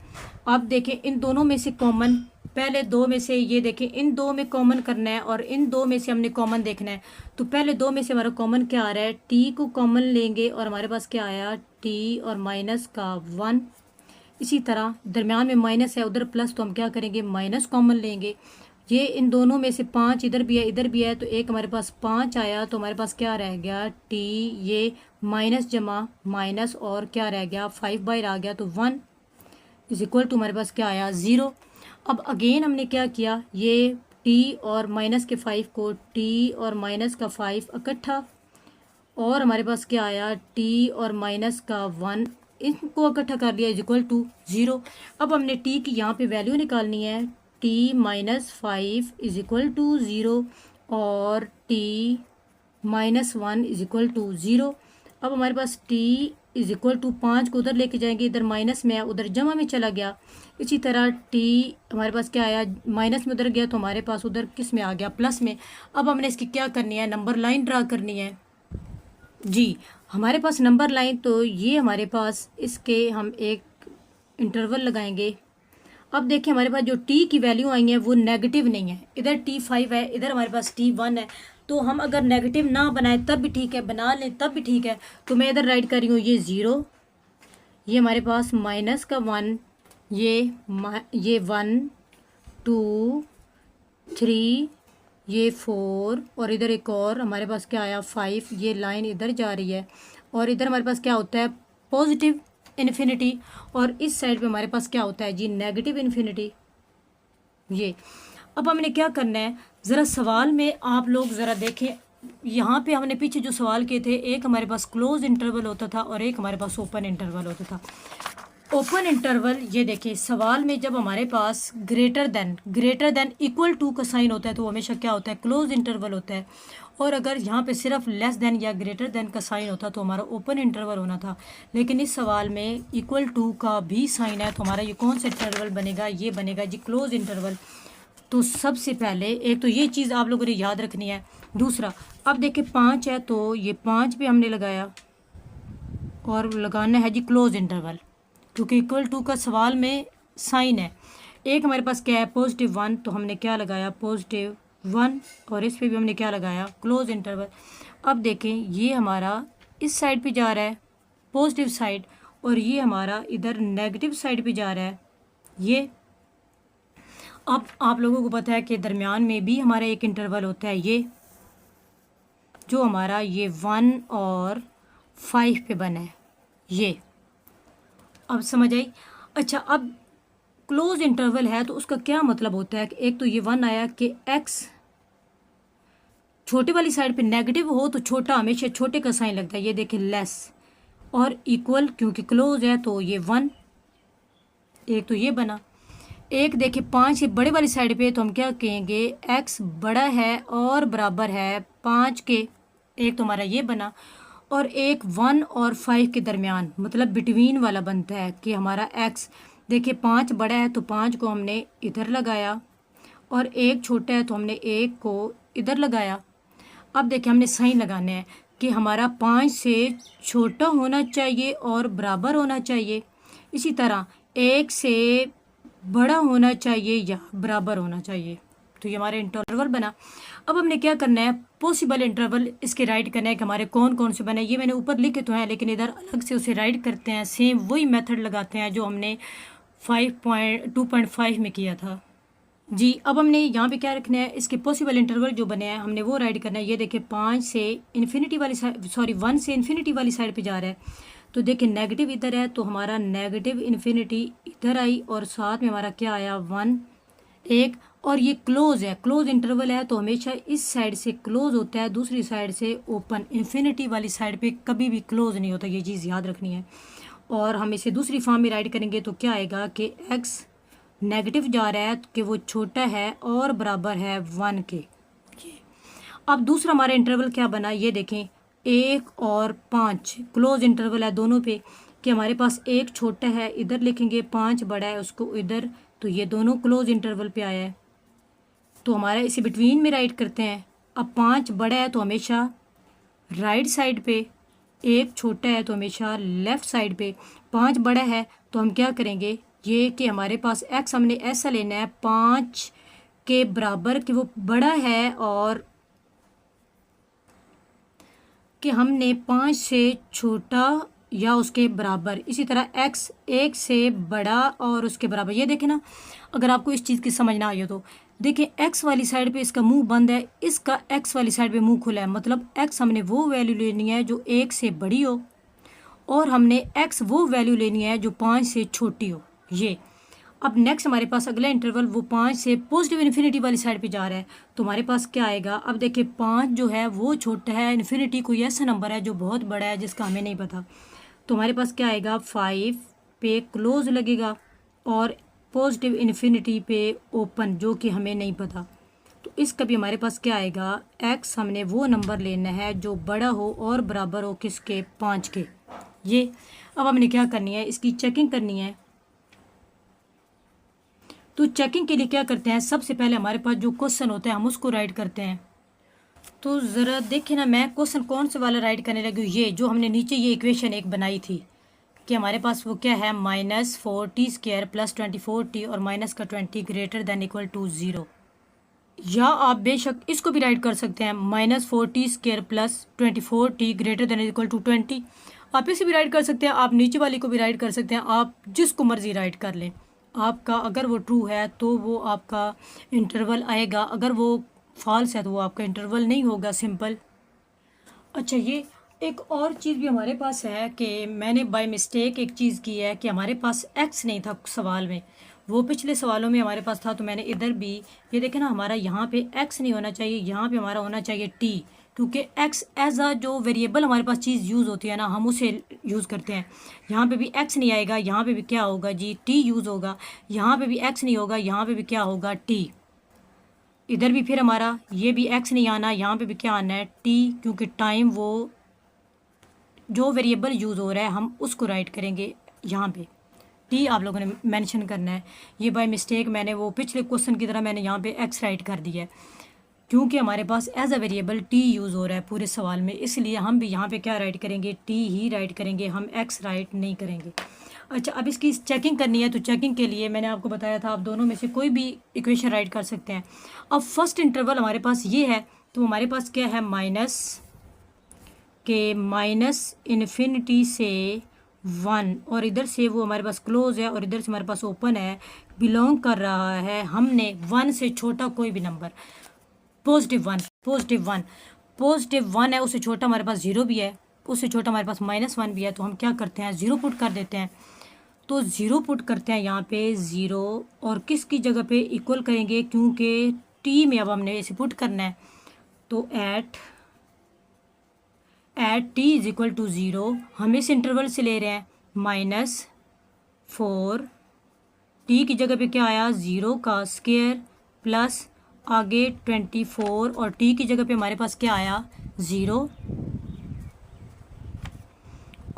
A: अब देखें इन दोनों में से कॉमन, पहले दो में से ये देखें इन दो में कॉमन करना है और इन दो में से हमने कॉमन देखना है। तो पहले दो में से हमारा कॉमन क्या आ रहा है, टी को कॉमन लेंगे और हमारे पास क्या आया टी और माइनस का 1। इसी तरह दरमियान में माइनस है उधर प्लस, तो हम क्या करेंगे माइनस कॉमन लेंगे। ये इन दोनों में से 5 इधर भी है इधर भी है, तो एक हमारे पास 5 आया, तो हमारे पास क्या रह गया टी, ये माइनस जमा माइनस और क्या रह गया 5 बाहर आ गया, तो 1 इज इक्वल टू हमारे पास क्या आया 0। अब अगेन हमने क्या किया, ये टी और माइनस के 5 को टी और माइनस का 5 इकट्ठा, और हमारे पास क्या आया टी और माइनस का 1, इनको इकट्ठा कर लिया इज इक्वल टू 0। अब हमने टी की यहाँ पे वैल्यू निकालनी है, टी -5 इज इक्वल टू 0 और टी -1 इज इक्वल टू 0। अब हमारे पास टी इज इक्वल टू 5 को उधर लेके जाएंगे, इधर माइनस में है उधर जमा में चला गया। इसी तरह टी हमारे पास क्या आया माइनस में उधर गया, तो हमारे पास उधर किस में आ गया प्लस में। अब हमने इसकी क्या करनी है, नंबर लाइन ड्रा करनी है जी। हमारे पास नंबर लाइन, तो ये हमारे पास इसके हम एक इंटरवल लगाएंगे। अब देखिए हमारे पास जो t की वैल्यू आई है वो नेगेटिव नहीं है, इधर t5 है इधर हमारे पास t1 है, तो हम अगर नेगेटिव ना बनाए तब भी ठीक है, बना लें तब भी ठीक है। तो मैं इधर राइट कर रही हूँ ये 0, ये हमारे पास माइनस का 1, ये 1 2 3, ये 4, और इधर एक और हमारे पास क्या आया 5। ये लाइन इधर जा रही है और इधर हमारे पास क्या होता है पॉजिटिव इन्फिनिटी, और इस साइड पे हमारे पास क्या होता है जी नेगेटिव इन्फिनिटी। ये अब हमने क्या करना है, ज़रा सवाल में आप लोग ज़रा देखें, यहाँ पे हमने पीछे जो सवाल किए थे, एक हमारे पास क्लोज इंटरवल होता था और एक हमारे पास ओपन इंटरवल होता था। ओपन इंटरवल, ये देखिए सवाल में जब हमारे पास ग्रेटर देन इक्वल टू का साइन होता है तो हमेशा क्या होता है क्लोज इंटरवल होता है, और अगर यहाँ पे सिर्फ लेस देन या ग्रेटर देन का साइन होता तो हमारा ओपन इंटरवल होना था। लेकिन इस सवाल में इक्वल टू का भी साइन है, तो हमारा ये कौन सा इंटरवल बनेगा, ये बनेगा जी क्लोज इंटरवल। तो सबसे पहले एक तो ये चीज़ आप लोगों ने याद रखनी है। दूसरा, अब देखिए 5 है तो ये 5 पे हमने लगाया और लगाना है जी क्लोज इंटरवल, क्योंकि इक्वल टू का सवाल में साइन है। एक हमारे पास क्या है +1, तो हमने क्या लगाया +1, और इस पे भी हमने क्या लगाया क्लोज इंटरवल। अब देखें ये हमारा इस साइड पे जा रहा है पॉजिटिव साइड, और ये हमारा इधर नेगेटिव साइड पे जा रहा है ये। अब आप लोगों को पता है कि दरमियान में भी हमारा एक इंटरवल होता है, ये जो हमारा ये 1 और 5 पे बना है ये। अब समझ आई। अच्छा, अब क्लोज इंटरवल है तो उसका क्या मतलब होता है कि एक तो ये 1 आया कि x छोटे वाली साइड पे नेगेटिव हो तो छोटा हमेशा छोटे का साइन लगता है, ये देखें लेस, और इक्वल क्योंकि क्लोज है तो ये 1, एक तो ये बना। एक देखिए 5 से बड़े वाली साइड पे, तो हम क्या कहेंगे, x बड़ा है और बराबर है 5 के। एक तो हमारा ये बना, और एक 1 और 5 के दरमियान, मतलब बिटवीन वाला बनता है कि हमारा x, देखिए 5 बड़ा है तो 5 को हमने इधर लगाया, और एक छोटा है तो हमने एक को इधर लगाया। अब देखिए हमने साइन लगाने हैं कि हमारा 5 से छोटा होना चाहिए और बराबर होना चाहिए। इसी तरह 1 से बड़ा होना चाहिए या बराबर होना चाहिए। तो ये हमारे इंटरवल बना। अब हमने क्या करना है, पॉसिबल इंटरवल इसके राइट करना है कि हमारे कौन कौन से बने। ये मैंने ऊपर लिखे तो हैं, लेकिन इधर अलग से उसे राइट करते हैं। सेम वही मेथड लगाते हैं जो हमने 2.5 में किया था जी। अब हमने यहाँ पे क्या रखना है, इसके पॉसिबल इंटरवल जो बने हैं हमने वो राइट करना है। ये देखिए 5 से इन्फिनिटी वाली साइड, सॉरी 1 से इन्फिनिटी वाली साइड पे जा रहा है, तो देखिए नेगेटिव इधर है तो हमारा नेगेटिव इन्फिनिटी इधर आई, और साथ में हमारा क्या आया 1 एक। और ये क्लोज है, क्लोज इंटरवल है तो हमेशा इस साइड से क्लोज होता है, दूसरी साइड से ओपन। इन्फिनिटी वाली साइड पे कभी भी क्लोज नहीं होता, ये चीज़ याद रखनी है। और हम इसे दूसरी फॉर्म में राइट करेंगे तो क्या आएगा कि x नेगेटिव जा रहा है कि वो छोटा है और बराबर है 1 के। अब दूसरा हमारा इंटरवल क्या बना, ये देखें 1 और 5 क्लोज इंटरवल है दोनों पे, कि हमारे पास एक छोटा है इधर लिखेंगे, 5 बड़ा है उसको इधर, तो ये दोनों क्लोज इंटरवल पे आया है। तो हमारा इसे बिटवीन में राइट करते हैं। अब 5 बड़ा है तो हमेशा राइट साइड पे, एक छोटा है तो हमेशा लेफ़्ट साइड पे। 5 बड़ा है तो हम क्या करेंगे, ये कि हमारे पास x हमने ऐसा लेना है 5 के बराबर कि वो बड़ा है, और कि हमने 5 से छोटा या उसके बराबर। इसी तरह x 1 से बड़ा और उसके बराबर। ये देखें ना, अगर आपको इस चीज़ की समझ ना आई हो तो देखिए x वाली साइड पे इसका मुंह बंद है, इसका x वाली साइड पे मुंह खुला है, मतलब x हमने वो वैल्यू लेनी है जो 1 से बड़ी हो, और हमने x वो वैल्यू लेनी है जो 5 से छोटी हो। ये अब नेक्स्ट हमारे पास अगला इंटरवल वो 5 से पॉजिटिव इन्फिनिटी वाली साइड पे जा रहा है, तो हमारे पास क्या आएगा। अब देखिए 5 जो है वो छोटा है, इन्फिनिटी कोई ऐसा नंबर है जो बहुत बड़ा है जिसका हमें नहीं पता, तो हमारे पास क्या आएगा 5 पे क्लोज लगेगा, और पॉजिटिव इन्फिनिटी पे ओपन, जो कि हमें नहीं पता। तो इसका भी हमारे पास क्या आएगा, x हमने वो नंबर लेना है जो बड़ा हो और बराबर हो किसके, 5 के। ये अब हमने क्या करनी है, इसकी चेकिंग करनी है। तो चेकिंग के लिए क्या करते हैं, सबसे पहले हमारे पास जो क्वेश्चन होता है हम उसको राइट करते हैं। तो ज़रा देखें ना, मैं क्वेश्चन कौन से वाला राइट करने लगी हूँ, ये जो हमने नीचे ये इक्वेशन एक बनाई थी कि हमारे पास वो क्या है, -4t² + 24t और माइनस का 20 ग्रेटर देन इक्वल टू 0। या आप बेशक इसको भी राइट कर सकते हैं, -4t² + 24t greater than equal to 20। आप इसे भी राइट कर सकते हैं, आप नीचे वाली को भी राइट कर सकते हैं, आप जिसको मर्जी राइट कर लें। आपका अगर वो ट्रू है तो वो आपका इंटरवल आएगा, अगर वो फॉल्स है तो वो आपका इंटरवल नहीं होगा, सिंपल। अच्छा, ये एक और चीज़ भी हमारे पास है कि मैंने बाय मिस्टेक एक चीज़ की है कि हमारे पास x नहीं था सवाल में, वो पिछले सवालों में हमारे पास था, तो मैंने इधर भी ये देखे ना, हमारा यहाँ पे x नहीं होना चाहिए, यहाँ पे हमारा होना चाहिए t, क्योंकि x एज अ जो वेरिएबल हमारे पास चीज़ यूज़ होती है ना, हम उसे यूज़ करते हैं। यहाँ पे भी x नहीं आएगा, यहाँ पे भी क्या होगा जी, t यूज़ होगा। यहाँ पे भी x नहीं होगा, यहाँ पे भी क्या होगा, t। इधर भी फिर हमारा ये भी x नहीं आना, यहाँ पे भी क्या आना है, t, क्योंकि टाइम वो जो वेरिएबल यूज़ हो रहा है हम उसको राइट करेंगे। यहाँ पे टी आप लोगों ने मेंशन करना है। ये बाय मिस्टेक मैंने वो पिछले क्वेश्चन की तरह मैंने यहाँ पे एक्स राइट कर दिया है, क्योंकि हमारे पास as a variable T use हो रहा है पूरे सवाल में, इसलिए हम भी यहाँ पे क्या राइट करेंगे, टी ही राइट करेंगे, हम एक्स राइट नहीं करेंगे। अच्छा, अब इसकी चेकिंग करनी है, तो चेकिंग के लिए मैंने आपको बताया था आप दोनों में से कोई भी इक्वेशन राइट कर सकते हैं। अब फर्स्ट इंटरवल हमारे पास ये है, तो हमारे पास क्या है, माइनस इन्फिनिटी से 1, और इधर से वो हमारे पास क्लोज है और इधर से हमारे पास ओपन है, बिलोंग कर रहा है हमने 1 से छोटा कोई भी नंबर, +1 है, उससे छोटा हमारे पास 0 भी है, उससे छोटा हमारे पास -1 भी है, तो हम क्या करते हैं 0 पुट कर देते हैं। तो 0 पुट करते हैं यहाँ पे 0, और किसकी जगह पे इक्वल करेंगे, क्योंकि t में अब हमने इसे पुट करना है, तो एट t = 0 हम इस इंटरवल से ले रहे हैं, -4 टी की जगह पे क्या आया 0 का स्क्वायर प्लस आगे 24 और टी की जगह पे हमारे पास क्या आया 0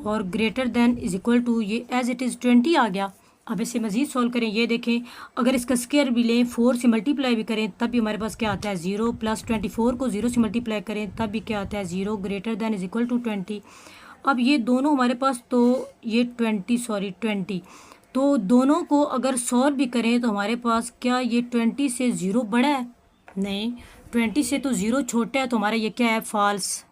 A: और greater than is equal to ये एज इट इज़ 20 आ गया। अब इसे मज़ीद सॉल्व करें, ये देखें अगर इसका स्क्वायर भी लें 4 से मल्टीप्लाई भी करें तब भी हमारे पास क्या आता है 0 प्लस 24 को 0 से मल्टीप्लाई करें तब भी क्या आता है 0 greater than is equal to 20। अब ये दोनों हमारे पास तो ये 20 तो दोनों को अगर सॉल्व भी करें तो हमारे पास क्या ये 20 से 0 बड़ा है? नहीं, 20 से तो 0 छोटा है, तो हमारा ये क्या है फॉल्स।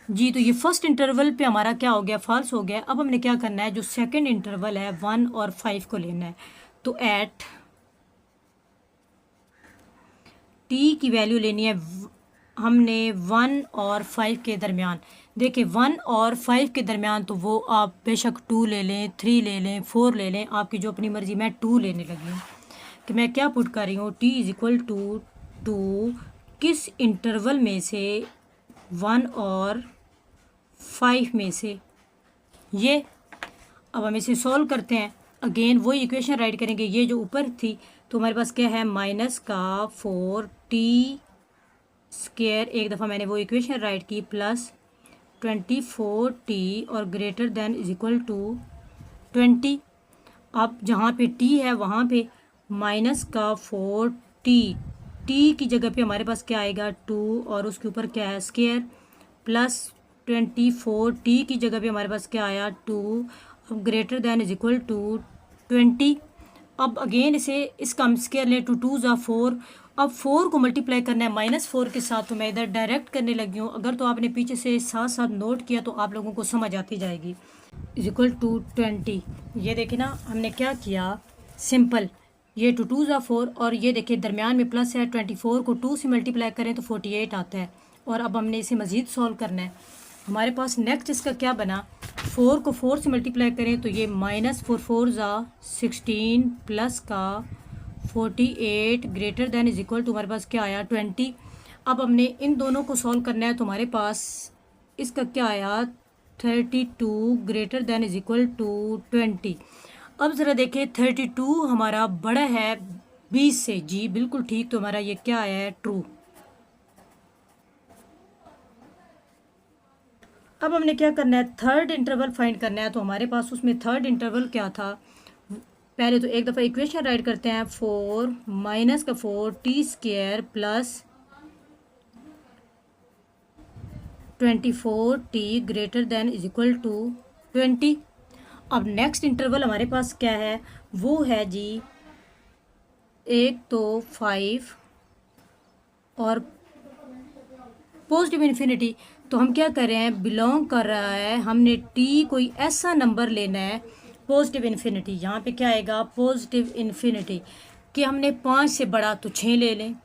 A: जी, तो ये फर्स्ट इंटरवल पे हमारा क्या हो गया फॉल्स हो गया। अब हमने क्या करना है, जो सेकंड इंटरवल है 1 और 5 को लेना है। तो एट टी की वैल्यू लेनी है हमने 1 और 5 के दरमियान। देखिए 1 और 5 के दरमियान तो वो आप बेशक 2 ले लें, 3 ले लें, 4 ले लें, आपकी जो अपनी मर्ज़ी। मैं 2 लेने लगी हूँ कि मैं क्या पुट कर रही हूँ, टी इज़ इक्वल टू 2 किस इंटरवल में से 1 और 5 में से। ये अब हम इसे सॉल्व करते हैं, अगेन वही इक्वेशन राइट करेंगे। ये जो ऊपर थी तो हमारे पास क्या है माइनस का 4t स्क्वायर, एक दफ़ा मैंने वो इक्वेशन राइट की, प्लस 24t और greater than is equal to 20। अब जहाँ पे t है वहाँ पे माइनस का 4t, t की जगह पे हमारे पास क्या आएगा 2 और उसके ऊपर क्या है स्क्वायर, प्लस 24t की जगह पे हमारे पास क्या आया 2, अब greater than is equal to 20। अब अगेन इसे इसका हम स्क्वायर लें, 2 2 ज़ा 4। अब 4 को मल्टीप्लाई करना है -4 के साथ, तो मैं इधर डायरेक्ट करने लगी हूँ। अगर तो आपने पीछे से साथ साथ नोट किया तो आप लोगों को समझ आती जाएगी। Is equal to 20। ये देखिए ना हमने क्या किया, सिंपल, ये 2 2 ज़ा 4 और ये देखिए दरमियान में प्लस है, 24 को 2 से मल्टीप्लाई करें तो 48 आता है। और अब हमने इसे मज़ीद सॉल्व करना है। हमारे पास नेक्स्ट इसका क्या बना, 4 को 4 से मल्टीप्लाई करें तो ये -4 4 ज़ा 16 प्लस का 48 greater than is equal to हमारे पास क्या आया 20। अब हमने इन दोनों को सॉल्व करना है तो हमारे पास इसका क्या आया 32 greater than is equal to 20। अब ज़रा देखें 32 हमारा बड़ा है 20 से, जी बिल्कुल ठीक, तो हमारा ये क्या आया है ट्रू। अब हमने क्या करना है, थर्ड इंटरवल फाइंड करना है। तो हमारे पास उसमें थर्ड इंटरवल क्या था, पहले तो एक दफ़ा इक्वेशन राइट करते हैं, 4 माइनस का 4t square plus 24t greater than is equal to 20। अब नेक्स्ट इंटरवल हमारे पास क्या है, वो है जी एक तो 5 और पॉजिटिव इन्फिनिटी। तो हम क्या कर रहे हैं, बिलोंग कर रहा है, हमने t कोई ऐसा नंबर लेना है पॉजिटिव इन्फिनिटी। यहाँ पे क्या आएगा पॉजिटिव इन्फिनिटी, कि हमने 5 से बड़ा तो 6 ले लें,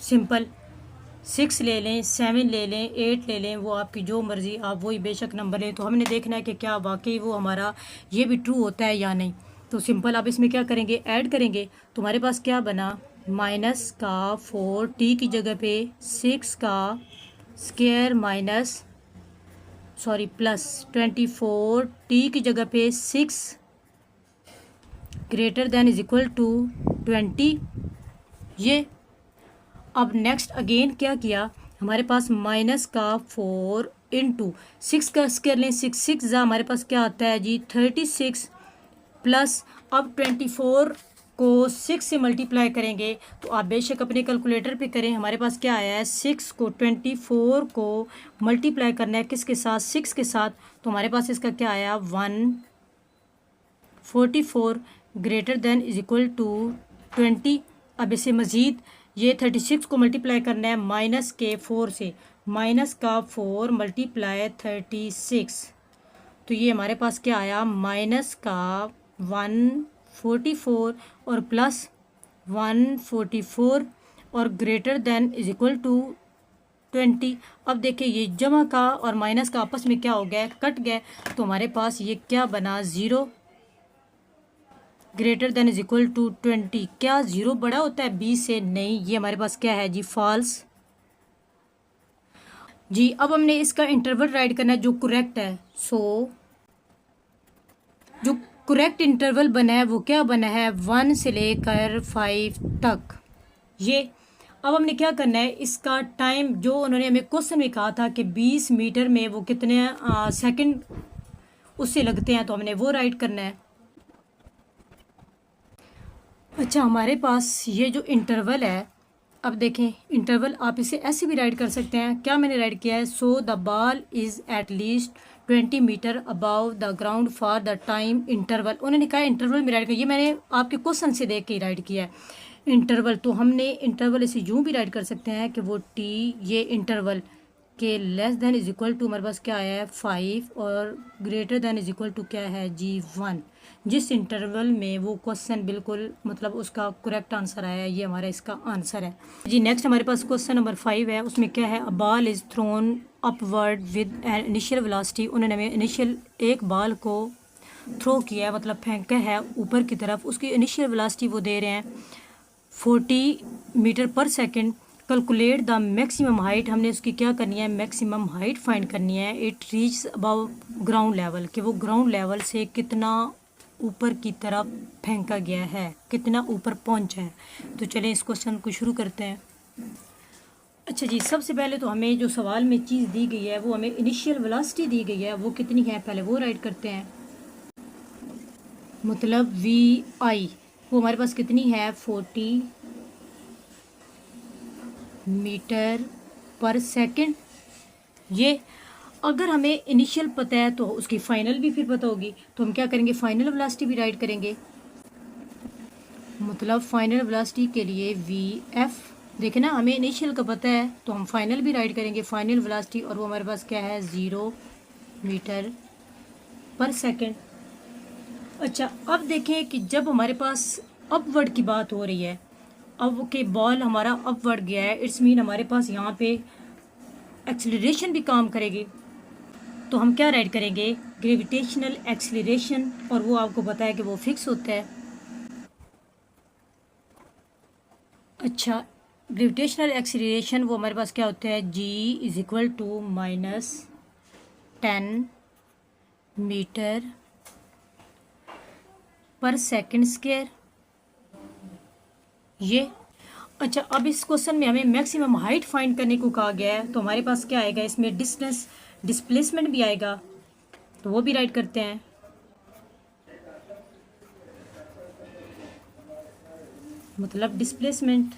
A: सिंपल, 6 ले लें, 7 ले लें, 8 ले लें, वो आपकी जो मर्ज़ी, आप वही बेशक नंबर लें। तो हमने देखना है कि क्या वाकई वो हमारा ये भी ट्रू होता है या नहीं। तो सिंपल अब इसमें क्या करेंगे, ऐड करेंगे। तो हमारे पास क्या बना, माइनस का 4t की जगह पे 6 का स्क्वायर माइनस प्लस 24t की जगह पे 6 greater than is equal to 20। ये अब नेक्स्ट अगेन क्या किया, हमारे पास माइनस का 4 इंटू 6 का स्क्वायर लें, 6 6 ज़ा हमारे पास क्या आता है जी 36, प्लस अब 24 को 6 से मल्टीप्लाई करेंगे तो आप बेशक अपने कैलकुलेटर पे करें। हमारे पास क्या आया है, 6 को 24 को मल्टीप्लाई करना है किसके साथ, 6 के साथ। तो हमारे पास इसका क्या आया 144 greater than is equal to 20। अब इसे मज़ीद ये 36 को मल्टीप्लाई करना है माइनस के 4 से, माइनस का 4 मल्टीप्लाई 36, तो ये हमारे पास क्या आया माइनस का 144 और प्लस 144 और greater than is equal to 20। अब देखिए ये जमा का और माइनस का आपस में क्या हो गया, कट गए। तो हमारे पास ये क्या बना 0 greater than is equal to 20। क्या 0 बड़ा होता है 20 से? नहीं, ये हमारे पास क्या है जी फॉल्स। जी अब हमने इसका इंटरवल राइट करना है जो करेक्ट है। सो जो करेक्ट इंटरवल बना है वो क्या बना है, 1 से लेकर 5 तक। ये अब हमने क्या करना है, इसका टाइम जो उन्होंने हमें क्वेश्चन में कहा था कि 20 मीटर में वो कितने सेकंड उससे लगते हैं, तो हमने वो राइट करना है। अच्छा हमारे पास ये जो इंटरवल है, अब देखें इंटरवल आप इसे ऐसे भी राइट कर सकते हैं। क्या मैंने राइट किया है, so the ball is at least 20 metre above the ground for the time interval. उन्होंने कहा इंटरवल में राइट किया, ये मैंने आपके क्वेश्चन से देख के ही राइट किया है इंटरवल। तो हमने इंटरवल इसे यूँ भी राइट कर सकते हैं कि वो टी, ये इंटरवल के less than is equal to हमारे पास क्या आया है 5 और greater than is equal to क्या है जी 1। जिस इंटरवल में वो क्वेश्चन बिल्कुल मतलब उसका करेक्ट आंसर आया है, ये हमारा इसका आंसर है जी। नेक्स्ट हमारे पास क्वेश्चन नंबर 5 है, उसमें क्या है, a ball is thrown upward with an initial velocity. उन्होंने हमें इनिशियल एक बॉल को थ्रो किया है मतलब फेंका है ऊपर की तरफ, उसकी इनिशियल वेलोसिटी वो दे रहे हैं 40 मीटर पर second. Calculate the maximum height, हमने उसकी क्या करनी है, मैक्सिमम हाइट फाइंड करनी है। It reach above ground level, कि वो ग्राउंड लेवल से कितना ऊपर की तरफ फेंका गया है, कितना ऊपर पहुंचा है। तो चलें इस क्वेश्चन को शुरू करते हैं। अच्छा जी, सबसे पहले तो हमें जो सवाल में चीज़ दी गई है वो हमें इनिशियल वेलोसिटी दी गई है, वो कितनी है पहले वो राइट करते हैं। मतलब वी आई वो हमारे पास कितनी है 40 मीटर पर सेकंड। ये अगर हमें इनिशियल पता है तो उसकी फाइनल भी फिर पता होगी, तो हम क्या करेंगे, फाइनल वेलोसिटी भी राइट करेंगे। मतलब फाइनल वेलोसिटी के लिए वी एफ, देखे ना हमें इनिशियल का पता है तो हम फाइनल भी राइट करेंगे, फाइनल वेलोसिटी, और वो हमारे पास क्या है 0 मीटर पर सेकंड। अच्छा अब देखें कि जब हमारे पास अपवर्ड की बात हो रही है, अब के बॉल हमारा अपवर्ड गया है, इट्स मीन हमारे पास यहाँ पे एक्सेलरेशन भी काम करेगी। तो हम क्या राइट करेंगे, ग्रेविटेशनल एक्सेलरेशन, और वो आपको पता है कि वो फिक्स होता है। अच्छा ग्रेविटेशनल एक्सेलरेशन वो हमारे पास क्या होता है, जी इज इक्वल टू -10 मीटर पर सेकंड स्क्वायर। ये अच्छा अब इस क्वेश्चन में हमें मैक्सिमम हाइट फाइंड करने को कहा गया है, तो हमारे पास क्या आएगा इसमें, डिस्टेंस डिस्प्लेसमेंट भी आएगा, तो वो भी राइट करते हैं। मतलब डिस्प्लेसमेंट,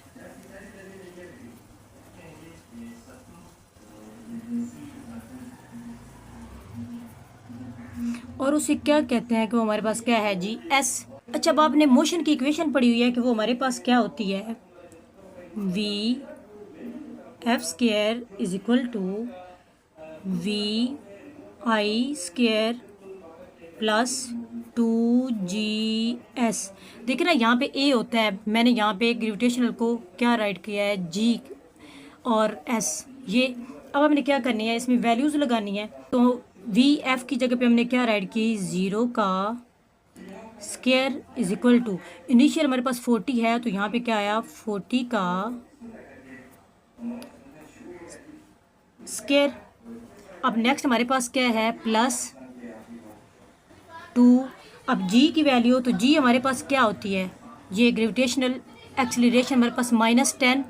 A: और उसे क्या कहते हैं कि वो हमारे पास क्या है जी एस। अच्छा अब आपने मोशन की इक्वेशन पढ़ी हुई है कि वो हमारे पास क्या होती है, V F square is equal to V I square plus 2GS। देखिए ना यहाँ पे ए होता है, मैंने यहाँ पे ग्रेविटेशनल को क्या राइट किया है जी और एस। ये अब हमने क्या करनी है, इसमें वैल्यूज़ लगानी है, तो वी एफ की जगह पे हमने क्या राइट की, 0 का square is equal to, initial हमारे पास 40 है तो यहाँ पे क्या आया 40 का स्क्वायर। अब नेक्स्ट हमारे पास क्या है +2। अब जी की वैल्यू, तो जी हमारे पास क्या होती है, ये ग्रेविटेशनल एक्सीलरेशन हमारे पास -10,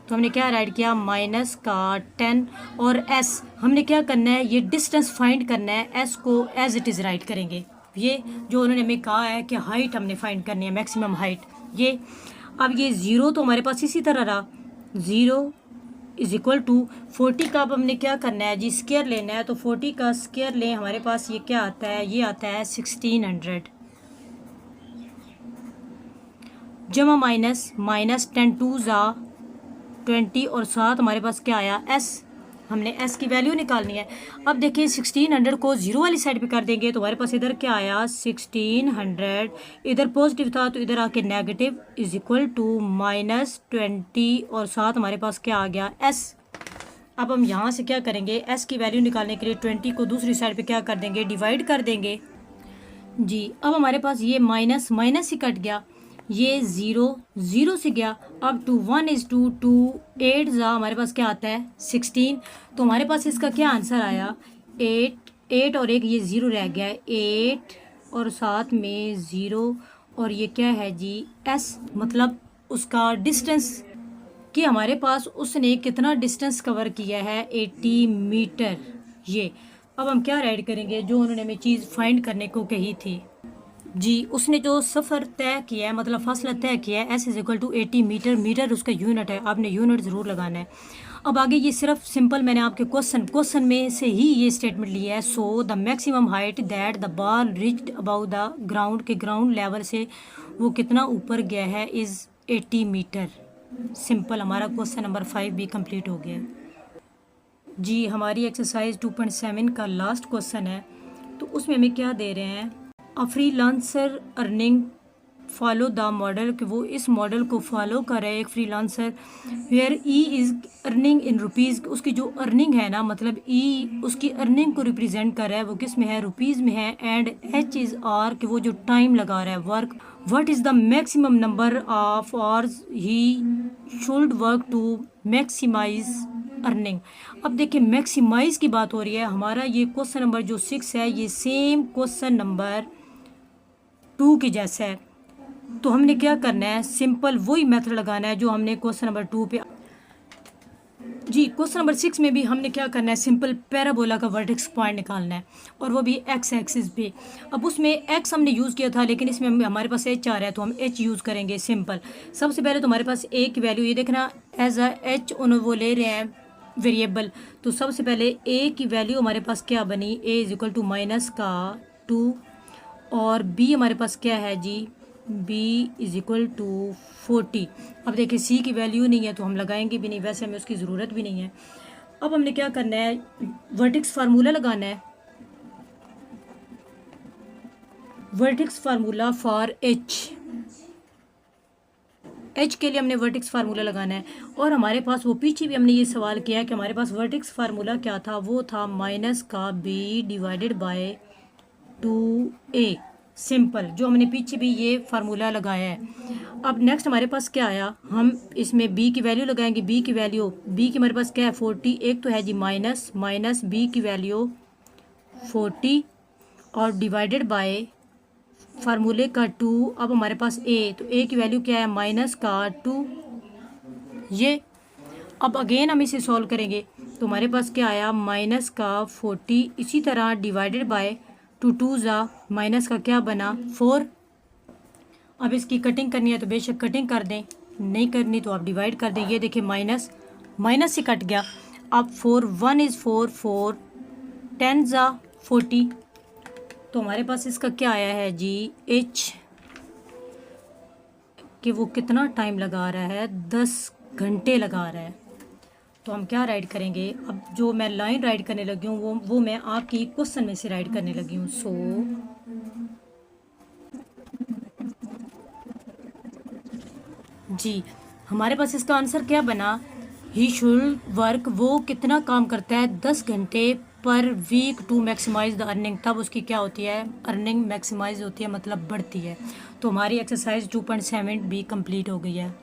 A: तो हमने क्या राइट किया -10। और एस हमने क्या करना है, ये डिस्टेंस फाइंड करना है, एस को एज इट इज़ राइट करेंगे। ये जो उन्होंने हमें कहा है कि हाइट हमने फाइंड करनी है, मैक्सिमम हाइट। ये अब ये 0 तो हमारे पास इसी तरह रहा, 0 इज इक्वल टू 40 का अब हमने क्या करना है जी स्क्वायर लेना है, तो 40 का स्क्वायर लें, हमारे पास ये क्या आता है, ये आता है 1600 जमा माइनस -10 2 ज़ा 20 और साथ हमारे पास क्या आया एस, हमने एस की वैल्यू निकालनी है। अब देखिए 1600 को 0 वाली साइड पे कर देंगे तो हमारे पास इधर क्या आया 1600, इधर पॉजिटिव था तो इधर आके नेगेटिव इज इक्वल टू -20 और साथ हमारे पास क्या आ गया एस। अब हम यहाँ से क्या करेंगे, एस की वैल्यू निकालने के लिए 20 को दूसरी साइड पे क्या कर देंगे, डिवाइड कर देंगे जी। अब हमारे पास ये माइनस माइनस ही कट गया, ये 0 0 से गया, अब 2 1 इज़ 2 2 8 ज़ा हमारे पास क्या आता है 16। तो हमारे पास इसका क्या आंसर आया 8 8 और एक ये 0 रह गया है 8 और साथ में 0 और ये क्या है जी s, मतलब उसका डिस्टेंस कि हमारे पास उसने कितना डिस्टेंस कवर किया है 80 मीटर। ये अब हम क्या ऐड करेंगे जो उन्होंने हमें चीज़ फाइंड करने को कही थी जी, उसने जो सफ़र तय किया है मतलब फासला तय किया है s is equal to 80 metre, metre उसका यूनिट है, आपने यूनिट ज़रूर लगाना है। अब आगे ये सिर्फ सिंपल मैंने आपके क्वेश्चन में से ही ये स्टेटमेंट लिया है। So the maximum height that the ball reached above the ground के ग्राउंड लेवल से वो कितना ऊपर गया है इज़ 80 मीटर। सिंपल हमारा क्वेश्चन नंबर 5 भी कंप्लीट हो गया जी। हमारी एक्सरसाइज 2.7 का लास्ट क्वेश्चन है, तो उसमें हमें क्या दे रहे हैं a freelancer earning follow the model, कि वो इस मॉडल को फॉलो कर रहे हैं एक freelancer where he is earning in rupees. उसकी जो अर्निंग है ना मतलब ई उसकी अर्निंग को रिप्रेजेंट कर रहा है, वो किस में है रुपीज़ में है। एंड एच इज़ आर कि वो जो टाइम लगा रहा है work. What is the maximum number of hours he should work to maximise earning. अब देखिए मैक्सिमाइज की बात हो रही है, हमारा ये क्वेश्चन नंबर जो 6 है ये सेम क्वेश्चन नंबर 2 के जैसा है। तो हमने क्या करना है सिंपल वही मेथड लगाना है जो हमने क्वेश्चन नंबर 2 पे जी। क्वेश्चन नंबर 6 में भी हमने क्या करना है सिंपल पैराबोला का वर्टेक्स पॉइंट निकालना है और वो भी एक्स एक्सिस पे। अब उसमें एक्स हमने यूज़ किया था लेकिन इसमें हमारे पास एच आ रहा है तो हम एच यूज़ करेंगे सिंपल। सबसे पहले तो हमारे पास ए की वैल्यू ये देखना एज अ एच उन्होंने वो ले रहे हैं वेरिएबल। तो सबसे पहले ए की वैल्यू हमारे पास क्या बनी ए इज इक्वल टू माइनस का 2 और बी हमारे पास क्या है जी b इज इक्वल टू 40। अब देखिए c की वैल्यू नहीं है तो हम लगाएंगे भी नहीं, वैसे हमें उसकी ज़रूरत भी नहीं है। अब हमने क्या करना है वर्टेक्स फार्मूला लगाना है, वर्टेक्स फार्मूला फॉर h के लिए हमने वर्टेक्स फार्मूला लगाना है। और हमारे पास वो पीछे भी हमने ये सवाल किया है कि हमारे पास वर्टेक्स फार्मूला क्या था, वो था माइनस का b divided by 2a। Simple जो हमने पीछे भी ये फार्मूला लगाया है। अब नेक्स्ट हमारे पास क्या आया, हम इसमें b की वैल्यू लगाएंगे। b की वैल्यू b की हमारे पास क्या है 40, एक तो है जी माइनस माइनस b की वैल्यू 40 और डिवाइडेड बाय फार्मूले का 2। अब हमारे पास a, तो a की वैल्यू क्या है माइनस का 2 ये। अब अगेन हम इसे सॉल्व करेंगे तो हमारे पास क्या आया माइनस का 40, इसी तरह डिवाइडेड बाय 2 ज़ा माइनस का क्या बना 4। अब इसकी कटिंग करनी है तो बेशक कटिंग कर दें, नहीं करनी तो आप डिवाइड कर दें। ये देखिए माइनस माइनस से कट गया। अब 4 1 इज़ 4 4 10 ज़ा 40। तो हमारे पास इसका क्या आया है जी एच, कि वो कितना टाइम लगा रहा है 10 घंटे लगा रहा है। तो हम क्या राइट करेंगे, अब जो मैं लाइन राइट करने लगी हूँ वो मैं आपकी क्वेश्चन में से राइट करने लगी हूँ। सो जी हमारे पास इसका आंसर क्या बना ही शुड वर्क, वो कितना काम करता है 10 घंटे per week to maximise the earning. तब उसकी क्या होती है अर्निंग मैक्सिमाइज होती है मतलब बढ़ती है। तो हमारी एक्सरसाइज 2.7 भी कंप्लीट हो गई है।